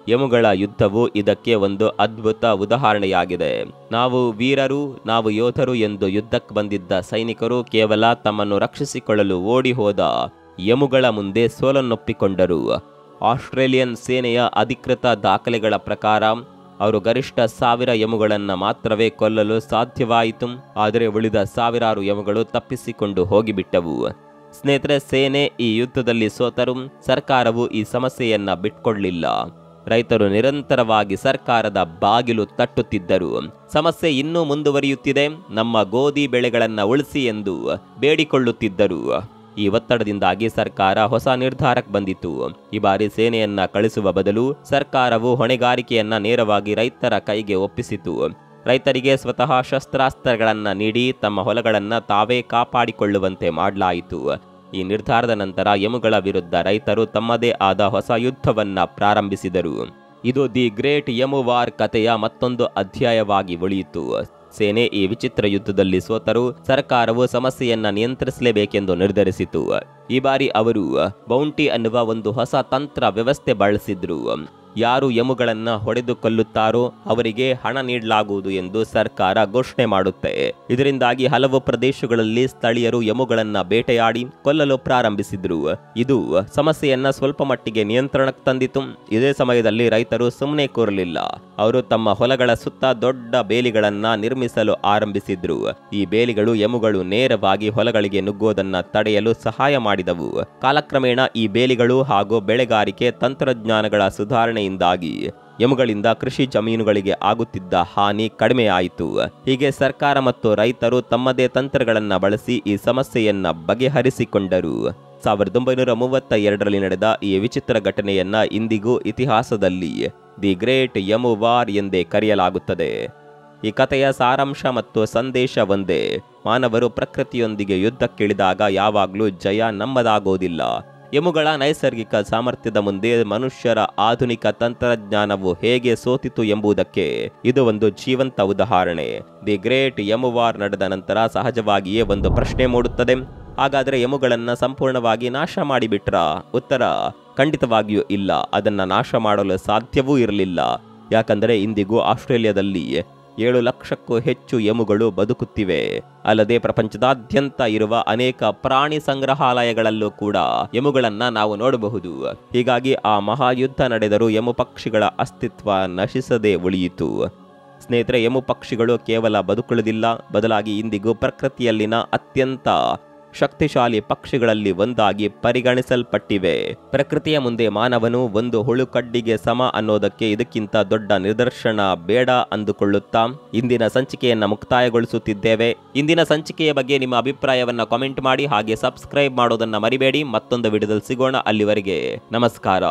ಯಮುಗಳ ಯುದ್ಧವು ಇದಕ್ಕೆ ಒಂದು ಅದ್ಭುತ ಉದಾಹರಣೆಯಾಗಿದೆ. ನಾವು ವೀರರು, ನಾವು ಯೋಧರು ಎಂದು ಯುದ್ಧಕ್ಕೆ ಬಂದಿದ್ದ ಸೈನಿಕರು ಕೇವಲ ತಮ್ಮನ್ನು ರಕ್ಷಿಸಿಕೊಳ್ಳಲು ಓಡಿ ಹೋದ ಯಮುಗಳ ಮುಂದೆ ಸೋಲನ್ನೊಪ್ಪಿಕೊಂಡರು. ಆಸ್ಟ್ರೇಲಿಯನ್ ಸೇನೆಯ ಅಧಿಕೃತ ದಾಖಲೆಗಳ ಪ್ರಕಾರ ಅವರು ಗರಿಷ್ಠ 1000 ಯಮುಗಳನ್ನು ಮಾತ್ರವೇ ಕೊಲ್ಲಲು ಸಾಧ್ಯವಾಯಿತು. ಆದರೆ ಉಳಿದ ಸಾವಿರಾರು ಯಮುಗಳು ತಪ್ಪಿಸಿಕೊಂಡು ಹೋಗಿಬಿಟ್ಟವು. ಸ್ನೇಹಿತರೆ, ಸೇನೆ ಈ ಯುದ್ಧದಲ್ಲಿ ಸೋತರು. ಸರ್ಕಾರವು ಈ ಸಮಸ್ಯೆಯನ್ನ ಬಿಟ್ಕೊಡ್ಲಿಲ್ಲ. ರೈತರು ನಿರಂತರವಾಗಿ ಸರ್ಕಾರದ ಬಾಗಿಲು ತಟ್ಟುತ್ತಿದ್ದರು. ಸಮಸ್ಯೆ ಇನ್ನೂ ಮುಂದುವರಿಯುತ್ತಿದೆ, ನಮ್ಮ ಗೋಧಿ ಬೆಳೆಗಳನ್ನ ಉಳಿಸಿ ಎಂದು ಬೇಡಿಕೊಳ್ಳುತ್ತಿದ್ದರು. ಈ ಒತ್ತಡದಿಂದಾಗಿ ಸರ್ಕಾರ ಹೊಸ ನಿರ್ಧಾರಕ್ಕೆ ಬಂದಿತು. ಈ ಬಾರಿ ಸೇನೆಯನ್ನ ಕಳಿಸುವ ಬದಲು ಸರ್ಕಾರವು ಹೊಣೆಗಾರಿಕೆಯನ್ನ ನೇರವಾಗಿ ರೈತರ ಕೈಗೆ ಒಪ್ಪಿಸಿತು. ರೈತರಿಗೆ ಸ್ವತಃ ಶಸ್ತ್ರಾಸ್ತ್ರಗಳನ್ನ ನೀಡಿ ತಮ್ಮ ಹೊಲಗಳನ್ನ ತಾವೇ ಕಾಪಾಡಿಕೊಳ್ಳುವಂತೆ ಮಾಡಲಾಯಿತು. ಈ ನಿರ್ಧಾರದ ನಂತರ ಯಮುಗಳ ವಿರುದ್ಧ ರೈತರು ತಮ್ಮದೇ ಆದ ಹೊಸ ಯುದ್ಧವನ್ನ ಪ್ರಾರಂಭಿಸಿದರು. ಇದು ದಿ ಗ್ರೇಟ್ ಯಮು ವಾರ್ ಕಥೆಯ ಮತ್ತೊಂದು ಅಧ್ಯಾಯವಾಗಿ ಉಳಿಯಿತು. ಸೇನೆ ಈ ವಿಚಿತ್ರ ಯುದ್ಧದಲ್ಲಿ ಸೋತರು. ಸರ್ಕಾರವು ಸಮಸ್ಯೆಯನ್ನ ನಿಯಂತ್ರಿಸಲೇಬೇಕೆಂದು ನಿರ್ಧರಿಸಿತು. ಈ ಬಾರಿ ಅವರು ಬೌಂಟಿ ಅನ್ನುವ ಒಂದು ಹೊಸ ತಂತ್ರ ವ್ಯವಸ್ಥೆ ಬಳಸಿದ್ರು. ಯಾರು ಯಮುಗಳನ್ನ ಹೊಡೆದು ಕೊಲ್ಲುತ್ತಾರೋ ಅವರಿಗೆ ಹಣ ನೀಡಲಾಗುವುದು ಎಂದು ಸರ್ಕಾರ ಘೋಷಣೆ ಮಾಡುತ್ತೆ. ಇದರಿಂದಾಗಿ ಹಲವು ಪ್ರದೇಶಗಳಲ್ಲಿ ಸ್ಥಳೀಯರು ಯಮುಗಳನ್ನ ಬೇಟೆಯಾಡಿ ಕೊಲ್ಲಲು ಪ್ರಾರಂಭಿಸಿದ್ರು. ಇದು ಸಮಸ್ಯೆಯನ್ನ ಸ್ವಲ್ಪ ಮಟ್ಟಿಗೆ ನಿಯಂತ್ರಣಕ್ಕೆ ತಂದಿತು. ಇದೇ ಸಮಯದಲ್ಲಿ ರೈತರು ಸುಮ್ಮನೆ ಕೂರಲಿಲ್ಲ. ಅವರು ತಮ್ಮ ಹೊಲಗಳ ಸುತ್ತ ದೊಡ್ಡ ಬೇಲಿಗಳನ್ನ ನಿರ್ಮಿಸಲು ಆರಂಭಿಸಿದ್ರು. ಈ ಬೇಲಿಗಳು ಯಮುಗಳು ನೇರವಾಗಿ ಹೊಲಗಳಿಗೆ ನುಗ್ಗೋದನ್ನ ತಡೆಯಲು ಸಹಾಯ ಮಾಡಿದವು. ಕಾಲಕ್ರಮೇಣ ಈ ಬೇಲಿಗಳು ಹಾಗೂ ಬೆಳೆಗಾರಿಕೆ ತಂತ್ರಜ್ಞಾನಗಳ ಸುಧಾರಣೆಯಿಂದಾಗಿ ಯಮುಗಳಿಂದ ಕೃಷಿ ಜಮೀನುಗಳಿಗೆ ಆಗುತ್ತಿದ್ದ ಹಾನಿ ಕಡಿಮೆಯಾಯಿತು. ಹೀಗೆ ಸರ್ಕಾರ ಮತ್ತು ರೈತರು ತಮ್ಮದೇ ತಂತ್ರಗಳನ್ನ ಬಳಸಿ ಈ ಸಮಸ್ಯೆಯನ್ನ ಬಗೆಹರಿಸಿಕೊಂಡರು. 1932ರಲ್ಲಿ ನಡೆದ ಈ ವಿಚಿತ್ರ ಘಟನೆಯನ್ನ ಇಂದಿಗೂ ಇತಿಹಾಸದಲ್ಲಿ ದಿ ಗ್ರೇಟ್ ಯಮು ವಾರ್ ಎಂದೇ ಕರೆಯಲಾಗುತ್ತದೆ. ಈ ಕಥೆಯ ಸಾರಾಂಶ ಮತ್ತು ಸಂದೇಶ ಒಂದೇ: ಮಾನವರು ಪ್ರಕೃತಿಯೊಂದಿಗೆ ಯುದ್ಧಕ್ಕಿಳಿದಾಗ ಯಾವಾಗಲೂ ಜಯ ನಮ್ಮದಾಗೋದಿಲ್ಲ. ಯಮುಗಳ ನೈಸರ್ಗಿಕ ಸಾಮರ್ಥ್ಯದ ಮುಂದೆ ಮನುಷ್ಯರ ಆಧುನಿಕ ತಂತ್ರಜ್ಞಾನವು ಹೇಗೆ ಸೋತಿತು ಎಂಬುದಕ್ಕೆ ಇದು ಒಂದು ಜೀವಂತ ಉದಾಹರಣೆ. ದಿ ಗ್ರೇಟ್ ಯಮು ವಾರ್ ನಡೆದ ನಂತರ ಸಹಜವಾಗಿಯೇ ಒಂದು ಪ್ರಶ್ನೆ ಮೂಡುತ್ತದೆ: ಹಾಗಾದರೆ ಯಮುಗಳನ್ನ ಸಂಪೂರ್ಣವಾಗಿ ನಾಶ ಮಾಡಿಬಿಟ್ರಾ? ಉತ್ತರ ಖಂಡಿತವಾಗಿಯೂ ಇಲ್ಲ. ಅದನ್ನ ನಾಶ ಮಾಡಲು ಸಾಧ್ಯವೂ ಇರಲಿಲ್ಲ. ಯಾಕಂದರೆ ಇಂದಿಗೂ ಆಸ್ಟ್ರೇಲಿಯಾದಲ್ಲಿ 7 ಲಕ್ಷಕ್ಕೂ ಹೆಚ್ಚು ಯಮುಗಳು ಬದುಕುತ್ತಿವೆ. ಅಲ್ಲದೆ ಪ್ರಪಂಚದಾದ್ಯಂತ ಇರುವ ಅನೇಕ ಪ್ರಾಣಿ ಸಂಗ್ರಹಾಲಯಗಳಲ್ಲೂ ಕೂಡ ಯಮುಗಳನ್ನ ನಾವು ನೋಡಬಹುದು. ಹೀಗಾಗಿ ಆ ಮಹಾಯುದ್ಧ ನಡೆದರೂ ಯಮು ಪಕ್ಷಿಗಳ ಅಸ್ತಿತ್ವ ನಶಿಸದೆ ಉಳಿಯಿತು. ಸ್ನೇಹಿತರೆ, ಯಮು ಪಕ್ಷಿಗಳು ಕೇವಲ ಬದುಕುಳಿದಿಲ್ಲ, ಬದಲಾಗಿ ಇಂದಿಗೂ ಪ್ರಕೃತಿಯಲ್ಲಿನ ಅತ್ಯಂತ ಶಕ್ತಿಶಾಲಿ ಪಕ್ಷಿಗಳಲ್ಲಿ ಒಂದಾಗಿ ಪರಿಗಣಿಸಲ್ಪಟ್ಟಿವೆ. ಪ್ರಕೃತಿಯ ಮುಂದೆ ಮಾನವನು ಒಂದು ಹುಳುಕಡ್ಡಿಗೆ ಸಮ ಅನ್ನೋದಕ್ಕೆ ಇದಕ್ಕಿಂತ ದೊಡ್ಡ ನಿದರ್ಶನ ಬೇಡ ಅಂದುಕೊಳ್ಳುತ್ತಾ ಇಂದಿನ ಸಂಚಿಕೆಯನ್ನ ಮುಕ್ತಾಯಗೊಳಿಸುತ್ತಿದ್ದೇವೆ. ಇಂದಿನ ಸಂಚಿಕೆಯ ಬಗ್ಗೆ ನಿಮ್ಮ ಅಭಿಪ್ರಾಯವನ್ನ ಕಾಮೆಂಟ್ ಮಾಡಿ, ಹಾಗೆ ಸಬ್ಸ್ಕ್ರೈಬ್ ಮಾಡೋದನ್ನ ಮರಿಬೇಡಿ. ಮತ್ತೊಂದು ವಿಡಿಯೋದಲ್ಲಿ ಸಿಗೋಣ. ಅಲ್ಲಿವರೆಗೆ ನಮಸ್ಕಾರ.